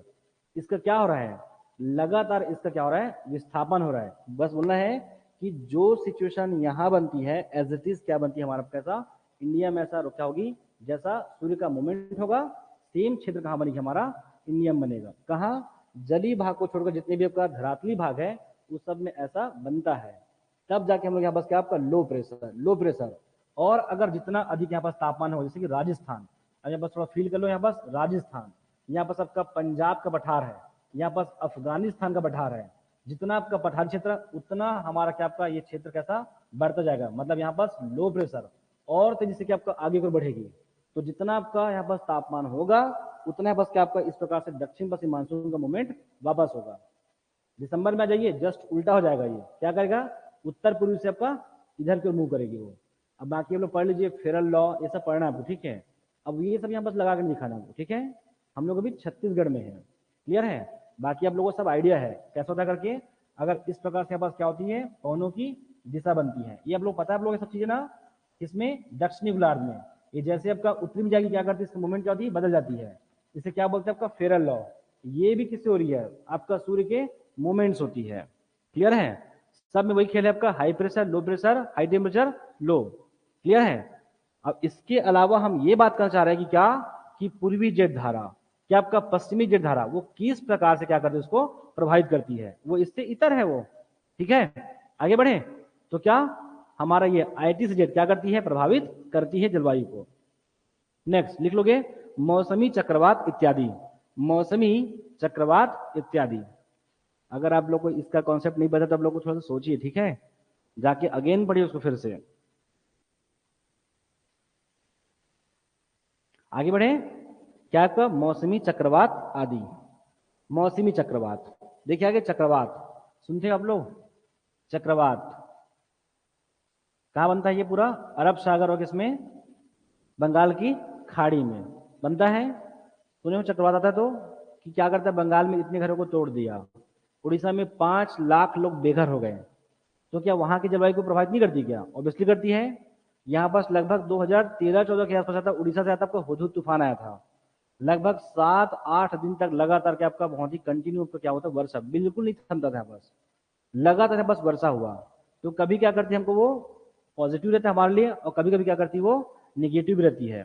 इसका क्या हो रहा है? लगातार इसका क्या हो रहा है? विस्थापन हो रहा है। बस बोलना है कि जो सिचुएशन यहां बनती है एज इट इज क्या बनती है हमारा कैसा इंडिया में? ऐसा क्या होगी? जैसा सूर्य का मूवमेंट होगा सेम क्षेत्र कहां बनेगी? हमारा इंडिया में बनेगा। कहाँ? जलीय भाग को छोड़कर जितने भी आपका धरातली भाग है उस सब में ऐसा बनता है। तब जाके हम लोग यहाँ पास क्या आपका लो प्रेशर, लो प्रेशर। और अगर जितना अधिक यहाँ पास तापमान हो, जैसे कि राजस्थान, यहाँ पास थोड़ा फील कर लो, यहाँ पास राजस्थान, यहाँ पास आपका पंजाब का पठार है, यहाँ पास अफगानिस्तान का पठार है। जितना आपका पठारी क्षेत्र उतना हमारा क्या आपका ये क्षेत्र कैसा बढ़ता जाएगा। मतलब यहाँ पास लो प्रेशर और तेजी से क्या आपका आगे को बढ़ेगी। तो जितना आपका यहाँ पर तापमान होगा उतना बस क्या आपका इस प्रकार से दक्षिण पश्चिम मानसून का मूवमेंट वापस होगा। दिसंबर में आ जाइए जस्ट उल्टा हो जाएगा, ये क्या करेगा, उत्तर पूर्वी से आपका इधर की ओर मूव करेगी वो। अब बाकी आप लोग पढ़ लीजिए फेरल लॉ, ये सब पढ़ना है आपको, ठीक है। अब ये सब यहाँ बस लगा के नहीं दिखाना आपको, ठीक है। हम लोग अभी छत्तीसगढ़ में है, क्लियर है। बाकी आप लोगों को सब आइडिया है कैसा होता है करके। अगर इस प्रकार से यहाँ पास क्या होती है, पवनों की दिशा बनती है, ये आप लोग पता है आप लोग ये सब चीजें ना। किसमें, दक्षिणी गोलार्ध में। ये जैसे आपका उत्तरी में जाएगी क्या करती है, इसका मूवमेंट क्या होती है, बदल जाती है। इसे क्या बोलते हैं आपका फेरल लॉ। ये भी किससे हो रही है, आपका सूर्य के मूवमेंट्स होती है, क्लियर है। सब में वही खेल है आपका, high pressure low pressure high temperature low, clear है। अब इसके अलावा हम ये बात करना चाह रहे हैं कि क्या, कि पूर्वी जेट धारा, क्या आपका पश्चिमी जेट धारा, वो किस प्रकार से क्या करती है, उसको प्रभावित करती है, वो इससे इतर है वो, ठीक है। आगे बढ़े तो क्या, हमारा ये आईटीसी जेट क्या करती है, प्रभावित करती है जलवायु को। नेक्स्ट लिख लोगे, मौसमी चक्रवात इत्यादि, मौसमी चक्रवात इत्यादि। अगर आप लोग को इसका कॉन्सेप्ट नहीं पता तो आप लोग को थोड़ा सा सोचिए, ठीक है, जाके अगेन पढ़िए उसको फिर से। आगे बढ़े, क्या आपका मौसमी चक्रवात आदि, मौसमी चक्रवात। देखिए आगे चक्रवात, सुनते हैं आप लोग, चक्रवात कहाँ बनता है, ये पूरा अरब सागर और किसमें, बंगाल की खाड़ी में बनता है। सुने हो चक्रवात आता है तो, कि क्या करता है, बंगाल में इतने घरों को तोड़ दिया, उड़ीसा में 5 लाख लोग बेघर हो गए। तो क्या वहां की जलवायु को प्रभावित नहीं करती, क्या ऑब्वियसली करती है। यहाँ पास लगभग 2013-14 के आसपास आता, उड़ीसा से आता आपका हुदहुद तूफान आया था। लगभग 7-8 दिन तक लगातार क्या आपका बहुत ही कंटिन्यू क्या होता, वर्षा बिल्कुल नहीं थमता था, बस लगातार बस वर्षा हुआ। तो कभी क्या करती है हमको वो पॉजिटिव रहता है हमारे लिए, और कभी कभी क्या करती है वो निगेटिव भी रहती है।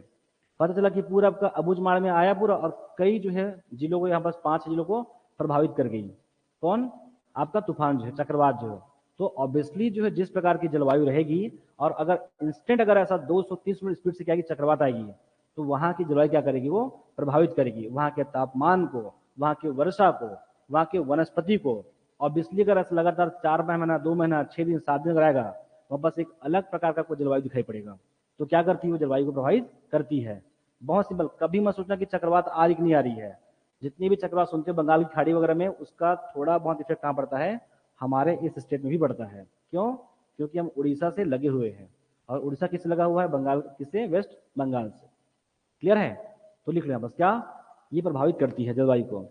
पता चला कि पूरा आपका अबूझमाड़ में आया पूरा, और कई जो है जिलों को, यहाँ पास 5 जिलों को प्रभावित कर गई। कौन, आपका तूफान जो है, चक्रवात जो है। तो ऑब्वियसली जो है जिस प्रकार की जलवायु रहेगी, और अगर इंस्टेंट अगर ऐसा 230 मिनट स्पीड से क्या चक्रवात आएगी, तो वहां की जलवायु क्या करेगी, वो प्रभावित करेगी वहां के तापमान को, वहां की वर्षा को, वहां के वनस्पति को। ऑब्वियसली अगर ऐसा लगातार 4 महीना 2 महीना 6 दिन 7 दिन अगर आएगा, तो बस एक अलग प्रकार का कोई जलवायु दिखाई पड़ेगा। तो क्या करती है वो, जलवायु को प्रभावित करती है। बहुत सिंपल, कभी मत सोचना कि चक्रवात आ रही कि नहीं आ रही है। जितनी भी चक्रवात सुनते हो बंगाल की खाड़ी वगैरह में, उसका थोड़ा बहुत इफेक्ट कहाँ पड़ता है, हमारे इस स्टेट में भी पड़ता है। क्यों, क्योंकि हम उड़ीसा से लगे हुए हैं, और उड़ीसा किससे लगा हुआ है, बंगाल किससे, वेस्ट बंगाल से, क्लियर है। तो लिख लेना बस, क्या ये प्रभावित करती है जलवायु को।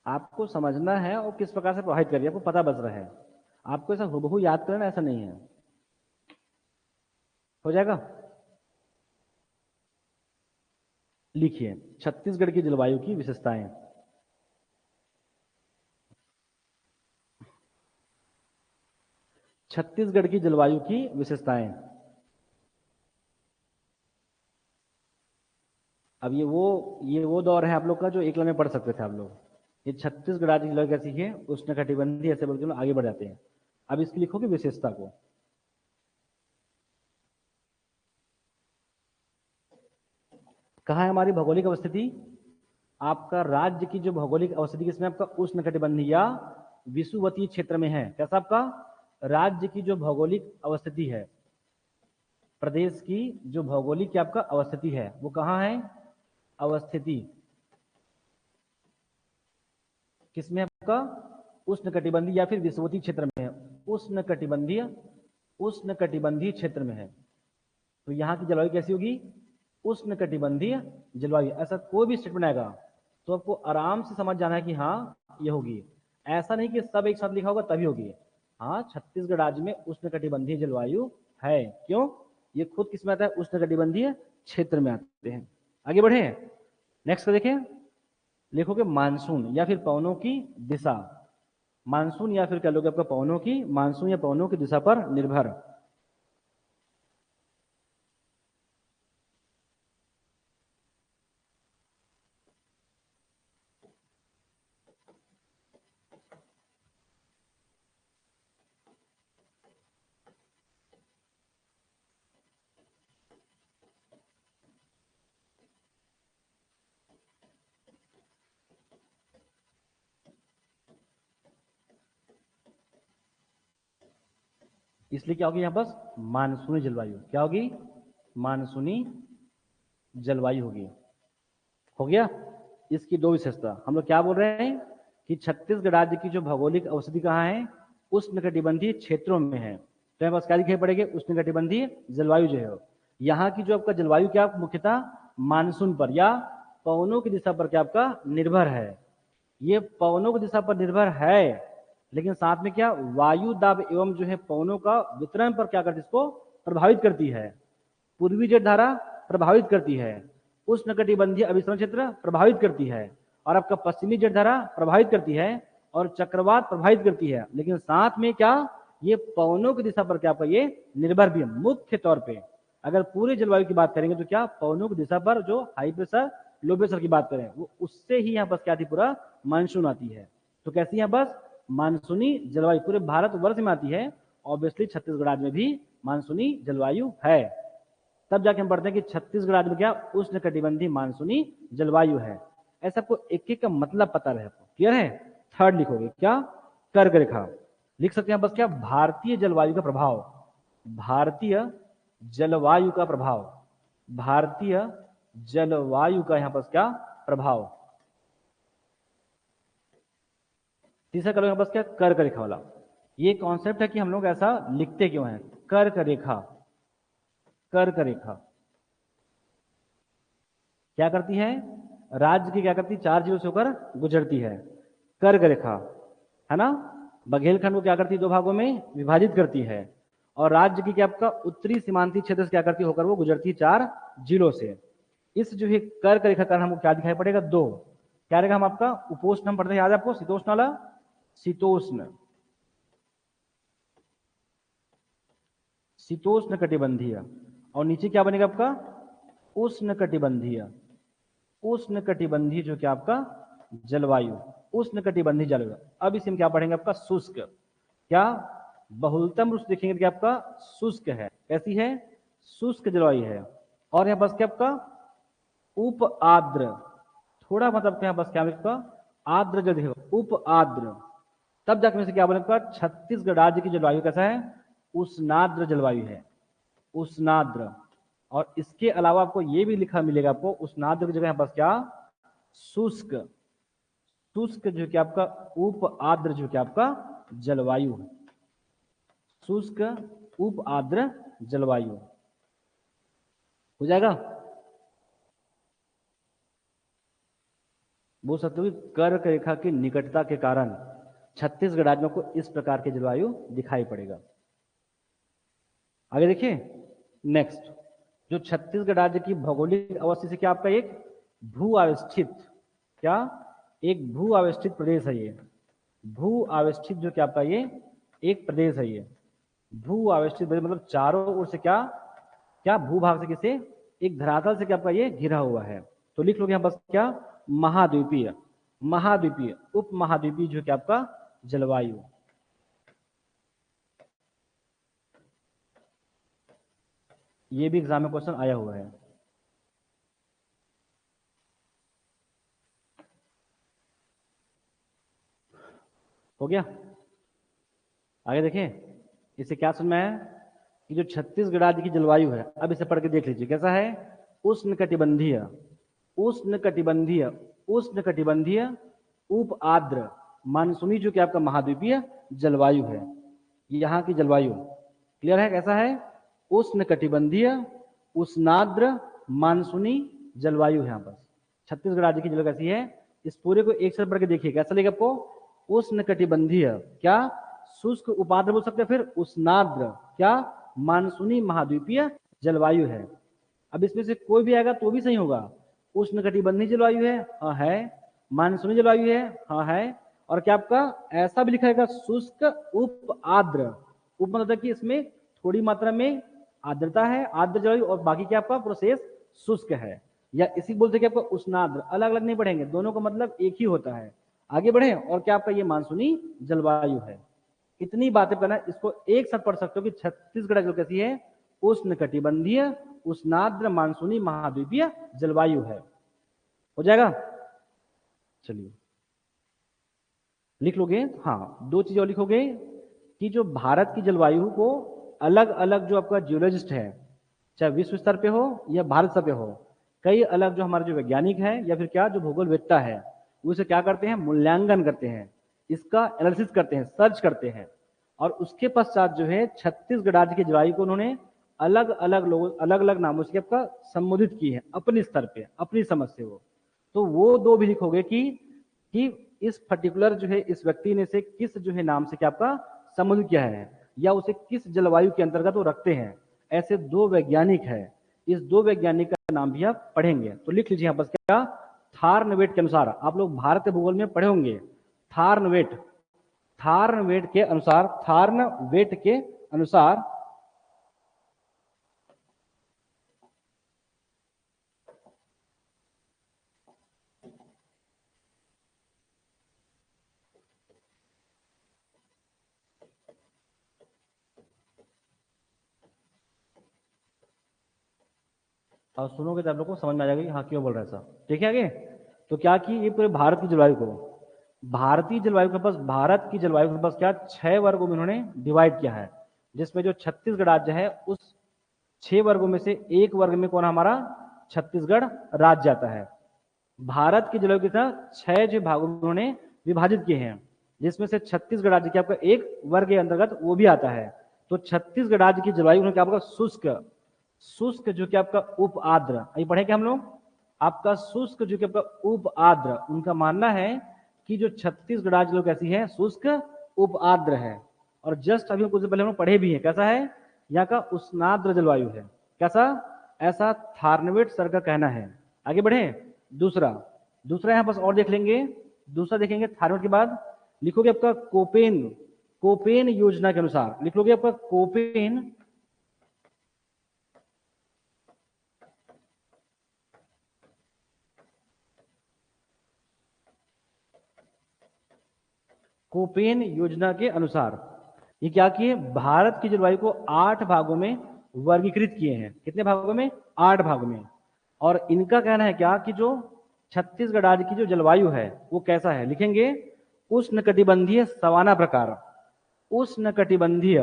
आपको समझना है और किस प्रकार से प्रभावित कर रही है, आपको पता बच रहा है। आपको ऐसा हुबहू याद करना ऐसा नहीं है, हो जाएगा। लिखिए, छत्तीसगढ़ की जलवायु की विशेषताएं। छत्तीसगढ़ की जलवायु की विशेषताएं। अब ये वो दौर है आप लोग का जो एक लाइन में पढ़ सकते थे आप लोग। ये छत्तीसगढ़ राज्य की जलवायु कैसी है, उष्णकटिबंधीय, ऐसे बोल के लोग आगे बढ़ जाते हैं। अब इसकी लिखोगे विशेषता को। कहाँ है हमारी भौगोलिक अवस्थिति, आपका राज्य की जो भौगोलिक अवस्थिति किसमें, आपका उष्णकटिबंधीय या विषुवतीय क्षेत्र में है। कैसा आपका राज्य की जो भौगोलिक अवस्थिति है, प्रदेश की जो भौगोलिक की आपका अवस्थिति है, वो कहाँ है, अवस्थिति किसमें आपका, उष्णकटिबंधीय या फिर विषुवतीय क्षेत्र में है। उष्णकटिबंधीय, उष्णकटिबंधीय क्षेत्र में है। तो यहाँ की जलवायु कैसी होगी, उष्णकटिबंधीय जलवायु। ऐसा कोई भी स्टेटमेंट आएगा तो आपको आराम से समझ जाना है कि हाँ ये होगी। ऐसा नहीं कि सब एक साथ लिखा होगा तभी होगी। हाँ, छत्तीसगढ़ राज्य में उष्णकटिबंधीय जलवायु है। क्यों, ये खुद किसमें आता है, उष्णकटिबंधीय क्षेत्र में आते हैं। आगे बढ़े, नेक्स्ट को देखें। लिखोगे मानसून या फिर पवनों की दिशा। मानसून या फिर कह लोगे आपका पवनों की, मानसून या पवनों की दिशा पर निर्भर। इसलिए क्या होगी यहाँ पर मानसूनी जलवायु। क्या होगी? मानसूनी जलवायु होगी। हो गया। इसकी दो विशेषता। हम लोग क्या बोल रहे हैं कि छत्तीसगढ़ राज्य की जो भौगोलिक अवस्थिति कहाँ है? उष्णकटिबंधीय क्षेत्रों में है। तो यहाँ पास क्या दिखाई पड़ेगी? उष्णकटिबंधीय जलवायु जो है यहाँ की जो आपका जलवायु क्या मुख्यतः मानसून पर या पवनों की दिशा पर क्या आपका निर्भर है। ये पवनों की दिशा पर निर्भर है, लेकिन साथ में क्या वायु दाब एवं जो है पवनों का वितरण पर क्या करती है? इसको प्रभावित करती है। पूर्वी जेट धारा प्रभावित करती है, उष्णकटिबंधीय अभिसरण क्षेत्र प्रभावित करती है, और आपका पश्चिमी जेट धारा प्रभावित करती है, और चक्रवात प्रभावित करती है। लेकिन साथ में क्या ये पवनों की दिशा पर क्या आपका ये निर्भर भी है। मुख्य तौर पे अगर पूरे जलवायु की बात करेंगे तो क्या पवनों की दिशा पर जो हाई प्रेशर लो प्रेशर की बात करें वो उससे ही यहाँ बस क्या आती पूरा मानसून आती है। तो कैसी यहाँ बस मानसूनी जलवायु पूरे भारतवर्ष में आती है। ऑब्वियसली छत्तीसगढ़ राज्य में भी मानसूनी जलवायु है। तब जाके हम पढ़ते हैं कि छत्तीसगढ़ राज्य में क्या उष्णकटिबंधीय मानसूनी जलवायु है। ऐसा आपको एक एक का मतलब पता रहे। क्लियर है? थर्ड लिखोगे क्या? कर्क रेखा लिख सकते हैं बस क्या भारतीय जलवायु का प्रभाव। भारतीय जलवायु का प्रभाव। भारतीय जलवायु का यहां पर क्या प्रभाव। तीसरा करो यहां पर क्या कर्क रेखा वाला। ये कॉन्सेप्ट है कि हम लोग ऐसा लिखते क्यों हैं। कर्क रेखा। कर्क रेखा क्या करती है? राज्य की क्या करती है? 4 जिलों से होकर गुजरती है। कर्क रेखा है ना, बघेलखंड को क्या करती है? 2 भागों में विभाजित करती है। और राज्य की क्या आपका उत्तरी सीमांतीय क्षेत्र से क्या करती है? होकर वो गुजरती है 4 जिलों से। इस जो है कर्क रेखा कारण हमको क्या दिखाई पड़ेगा? 2 क्या रहेगा? हम आपका उपोष्ण हम पढ़ते हैं, याद है आपको? शीतोष्ण वाला, शीतोष्ण, शीतोष्ण कटिबंधीय। और नीचे क्या बनेगा आपका? उष्ण कटिबंधीय। उष्ण कटिबंधीय जो क्या आपका जलवायु, उष्ण कटिबंधीय जलवायु। अब इसे हम क्या पढ़ेंगे? आपका शुष्क। क्या बहुलतम रूप से देखेंगे कि आपका शुष्क है। कैसी है? शुष्क जलवायु है। और यहाँ बस क्या आपका उप आर्द्र, थोड़ा मतलब क्या बस क्या आपका आर्द्र जो देखो उप आर्द्र। तब जाकर से क्या बोलेगा? छत्तीसगढ़ राज्य की जलवायु कैसा है? उष्णाद्र जलवायु है। उष्णाद्र। और इसके अलावा आपको ये भी लिखा मिलेगा आपको उष्णाद्र की जगह बस क्या शुष्क। शुष्क जो कि आपका उप आर्द्र जो कि आपका जलवायु है। शुष्क उप आर्द्र जलवायु हो जाएगा। बोल सकते हो कि कर्क रेखा की निकटता के कारण छत्तीसगढ़ राज्य को इस प्रकार के जलवायु दिखाई पड़ेगा। आगे देखिए नेक्स्ट, जो छत्तीसगढ़ राज्य की भौगोलिक अवस्था से क्या आपका एक भू आविष्ठित, क्या एक भू आविष्ठित प्रदेश है। ये भू आविष्ठित जो क्या आपका ये एक प्रदेश है। ये भू आविष्ठित प्रदेश मतलब चारों ओर से क्या क्या भूभाग से किसे एक धरातल से क्या आपका ये घिरा हुआ है। तो लिख लोगे यहाँ बस क्या महाद्वीपीय, महाद्वीपीय उप महाद्वीपीय जो क्या आपका जलवायु। ये भी एग्जाम में क्वेश्चन आया हुआ है। हो गया। आगे देखें इसे क्या समझ में आया कि जो छत्तीसगढ़ राज्य की जलवायु है, अब इसे पढ़ के देख लीजिए कैसा है। उष्णकटिबंधीय, उष्णकटिबंधीय, उष्णकटिबंधीय उप आर्द्र मानसूनी जो कि आपका महाद्वीपीय जलवायु है। यहाँ की जलवायु क्लियर है कैसा है? उष्णकटिबंधीय उष्णाद्र मानसूनी जलवायु है। यहाँ पर छत्तीसगढ़ राज्य की जलवायु कैसी है? इस पूरे को एक साथ पढ़ के देखिए कैसा लगेगा आपको। उष्णकटिबंधीय क्या शुष्क उपाद्र बोल सकते हैं, फिर उष्णाद्र क्या मानसूनी महाद्वीपीय जलवायु है। अब इसमें से कोई भी आएगा तो भी सही होगा। उष्णकटिबंधीय जलवायु है, हाँ है। मानसूनी जलवायु है, हाँ है। और क्या आपका ऐसा भी लिखा रहेगा शुष्क उप आर्द्र। उप मतलब कि इसमें थोड़ी मात्रा में आर्द्रता है, आर्द्र जलवायु, और बाकी क्या आपका प्रोसेस शुष्क है। या इसी बोलते कि आपका उष्णाद्र, अलग अलग नहीं पढ़ेंगे, दोनों का मतलब एक ही होता है। आगे बढ़े और क्या आपका ये मानसूनी जलवायु है। इतनी बातें करना, इसको एक साथ पढ़ सकते हो कि छत्तीसगढ़ जो कैसी है उष्णकटिबंधीय उष्णाद्र मानसूनी महाद्वीपीय जलवायु है। हो जाएगा। चलिए लिख लोगे, हाँ 2 चीज और लिखोगे कि जो भारत की जलवायु को अलग अलग जो आपका जियोलॉजिस्ट है, चाहे विश्व स्तर पे हो या भारत स्तर पे हो, कई अलग जो हमारे जो वैज्ञानिक हैं या फिर क्या जो भूगोलवेत्ता है, वो इसे क्या करते हैं, मूल्यांकन करते हैं, इसका एनालिसिस करते हैं, सर्च करते हैं, और उसके पश्चात जो है छत्तीसगढ़ राज्य की जलवायु को उन्होंने अलग अलग लोगों अलग अलग नामों से आपका संबोधित की है अपने स्तर पे, अपनी समझ से। तो वो दो भी लिखोगे कि इस पर्टिकुलर जो है इस व्यक्ति ने से किस जो है नाम से क्या आपका संबोधित किया है, या उसे किस जलवायु के अंतर्गत वो रखते हैं। ऐसे दो वैज्ञानिक है, इस दो वैज्ञानिक का नाम भी आप पढ़ेंगे। तो लिख लीजिए यहाँ पर क्या, थार्नवेट के अनुसार, आप लोग भारतीय भूगोल में पढ़े होंगे, थार्नवेट, थार्नवेट के अनुसार, थार्नवेट के अनुसार और सुनोगे तो आप लोग को समझ में आ जाएगा कि हाँ क्यों बोल रहा है साहब। ठीक है आगे, तो क्या कि ये पूरे भारत की जलवायु को, भारतीय जलवायु के पास, भारत की जलवायु के पास क्या 6 वर्गों में उन्होंने डिवाइड किया है, जिसमें जो छत्तीसगढ़ राज्य है उस 6 वर्गों में से एक वर्ग में कौन हमारा छत्तीसगढ़ राज्य आता है। भारत की जलवायु की तरह 6 जो भागों में उन्होंने विभाजित किए हैं, जिसमें से छत्तीसगढ़ राज्य के आपका एक वर्ग के अंतर्गत वो भी आता है। तो छत्तीसगढ़ राज्य की जलवायु उन्होंने क्या आपका शुष्क, शुष्क जो कि आपका उप आर्द्र, ये पढ़े क्या हम लोग, आपका शुष्क जो कि आपका उप आर्द्र, उनका मानना है कि जो छत्तीसगढ़ राज्य लोग कैसी है, शुष्क उप आर्द्र है। और जस्ट अभी कुछ पहले हम लोग पढ़े भी है, कैसा है, यहाँ का उष्णाद्र जलवायु है, कैसा, ऐसा थार्नवेट सर का कहना है। आगे बढ़े, दूसरा, दूसरा यहाँ बस और देख लेंगे, दूसरा देखेंगे थार्नवेट के बाद, लिखोगे आपका कोपेन, कोपेन योजना के अनुसार, लिख लोगे आपका कोपेन, कोपेन योजना के अनुसार ये क्या किए, भारत की जलवायु को 8 भागों में वर्गीकृत किए हैं। कितने भागों में, 8 भागों में। और इनका कहना है क्या कि जो छत्तीसगढ़ राज्य की जो जलवायु है वो कैसा है, लिखेंगे उष्णकटिबंधीय सवाना प्रकार, उष्णकटिबंधीय,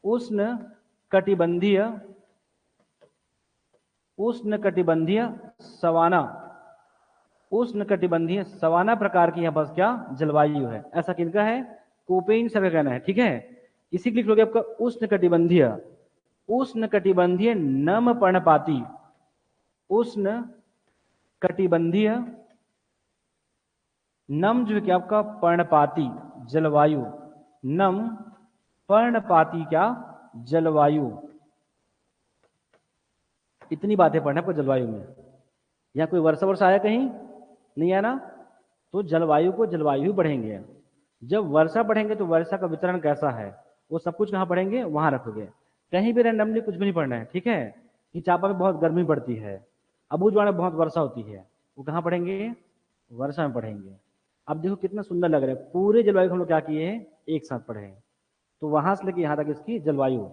उष्णकटिबंधीय, उष्णकटिबंधीय सवाना, उष्णकटिबंधीय सवाना प्रकार की यहाँ पर क्या जलवायु है, ऐसा किनका है, कोपेन सर का कहना है। ठीक है, इसी के लिख लोगे आपका उष्णकटिबंधीय, उष्णकटिबंधीय नम पर्णपाती, उष्ण कटिबंधीय नम जो है क्या आपका पर्णपाती जलवायु, नम पर्णपाती क्या जलवायु। इतनी बातें पढ़ना आपको जलवायु में। यहाँ कोई वर्षा वर्षा आया कहीं, नहीं आया ना, तो जलवायु को जलवायु ही पढ़ेंगे। जब वर्षा पढ़ेंगे तो वर्षा का वितरण कैसा है वो सब कुछ कहाँ पढ़ेंगे, वहां रखोगे, कहीं भी रैंडमली कुछ भी नहीं पढ़ना है। ठीक है, कि चापा में बहुत गर्मी पड़ती है, अबूजवाड़ा में बहुत वर्षा होती है, वो कहाँ पढ़ेंगे, वर्षा में पढ़ेंगे। अब देखो कितना सुंदर लग रहा है, पूरे जलवायु को हम लोग क्या किए हैं, एक साथ पढ़े हैं। तो वहां से लेके यहाँ तक इसकी जलवायु।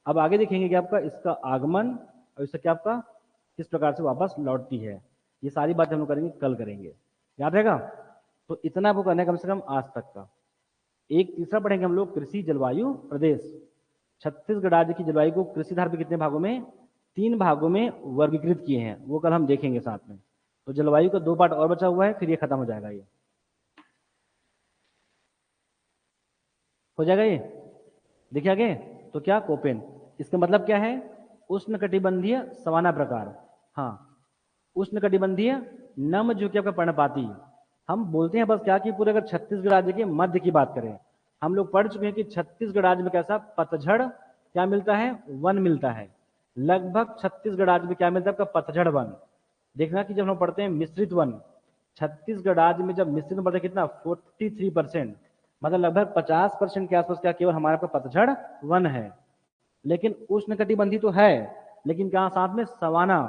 अब आगे देखेंगे कि आपका इसका आगमन और इसका क्या आपका किस प्रकार से वापस लौटती है, ये सारी बातें हम लोग करेंगे, कल करेंगे, याद रहेगा। तो इतना आपको करना है कम से कम आज तक का। एक तीसरा पढ़ेंगे हम लोग कृषि जलवायु प्रदेश। छत्तीसगढ़ राज्य की जलवायु को कृषि धार पे कितने भागों में, 3 भागों में वर्गीकृत किए हैं, वो कल हम देखेंगे साथ में। तो जलवायु का 2 पार्ट और बचा हुआ है, फिर ये खत्म हो जाएगा, ये हो जाएगा ये। देखिए आगे, तो क्या कोपेन, इसका मतलब क्या है, उष्णकटिबंधीय सवाना प्रकार। हाँ, उष्णकटिबंधीय नम जो कि आपका पर्णपाती। हम बोलते हैं बस क्या कि पूरे अगर छत्तीसगढ़ राज्य के मध्य की बात करें, हम लोग पढ़ चुके हैं कि छत्तीसगढ़ राज्य में कैसा पतझड़ क्या मिलता है, वन मिलता है। लगभग छत्तीसगढ़ राज्य में क्या मिलता है आपका पतझड़ वन। देखना कि जब हम पढ़ते हैं मिश्रित वन, छत्तीसगढ़ राज्य में जब मिश्रित वन पढ़ते हैं कितना 43%, मतलब लगभग 50% के आसपास क्या केवल हमारे पास पतझड़ वन है। लेकिन उष्णकटिबंधी तो है, लेकिन क्या साथ में सवाना,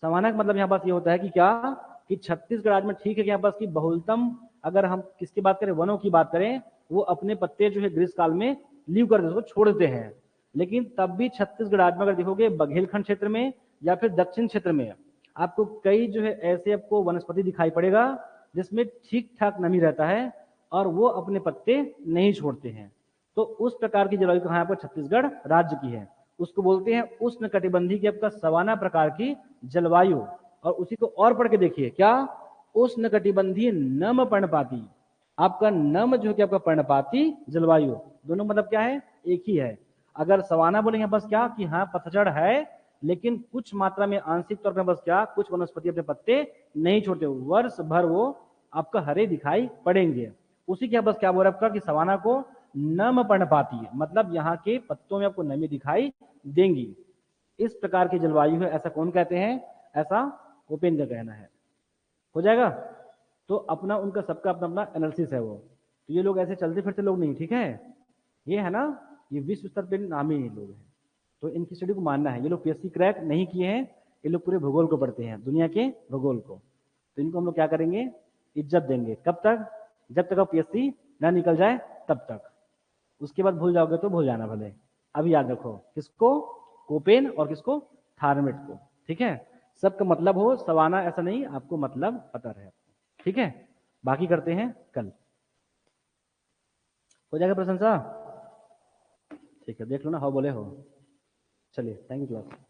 सवाना का मतलब यहाँ पास ये होता है कि क्या कि छत्तीसगढ़ राज्य में ठीक है कि यहाँ पास की बहुलतम, अगर हम किसकी बात करें, वनों की बात करें, वो अपने पत्ते जो है ग्रीष्म काल में लीव कर देते, छोड़ देते हैं। लेकिन तब भी छत्तीसगढ़ राज्य में अगर देखोगे बघेलखंड क्षेत्र में या फिर दक्षिण क्षेत्र में आपको कई जो है ऐसे आपको वनस्पति दिखाई पड़ेगा जिसमें ठीक ठाक नमी रहता है और वो अपने पत्ते नहीं छोड़ते हैं। तो उस प्रकार की जलवायु कहाँ पर छत्तीसगढ़ राज्य की है, उसको बोलते हैं उष्ण कटिबंधीय की आपका सवाना प्रकार की जलवायु। और उसी को और पढ़ के देखिए क्या, उष्ण कटिबंधीय नम पर्णपाती, आपका नम जो कि आपका पर्णपाती जलवायु, दोनों मतलब क्या है, एक ही है। अगर सवाना बोलेंगे बस क्या कि हाँ पतझड़ है, लेकिन कुछ मात्रा में आंशिक तौर पर बस क्या, कुछ वनस्पति अपने पत्ते नहीं छोड़ते, वर्ष भर वो आपका हरे दिखाई पड़ेंगे। उसी के बस क्या बोल रहा है आपका कि सवाना को नम पर्णपाती है, मतलब यहाँ के पत्तों में आपको नमी दिखाई देंगी। इस प्रकार की जलवायु है, ऐसा कौन कहते हैं, ऐसा ओपेन का कहना है। हो जाएगा। तो अपना उनका सबका अपना अपना एनालिसिस है वो। तो ये लोग ऐसे चलते फिरते लोग नहीं, ठीक है, ये है ना, ये विश्व स्तर पर नामी लोग हैं। तो इनकी स्टडी को मानना है। ये लोग पीएससी क्रैक नहीं किए हैं, ये लोग पूरे भूगोल को पढ़ते हैं, दुनिया के भूगोल को। तो इनको हम लोग क्या करेंगे, इज्जत देंगे। कब तक, जब तक आप पीएससी ना निकल जाए तब तक। उसके बाद भूल जाओगे तो भूल जाना भले। अभी याद रखो किसको, कोपेन और किसको, थार्मेट को। ठीक है, सबका मतलब हो सवाना ऐसा नहीं, आपको मतलब पता रहे। ठीक है, बाकी करते हैं कल। हो जाएगा प्रशंसा। ठीक है, देख लो ना, हो बोले हो। चलिए, थैंक यू क्लास।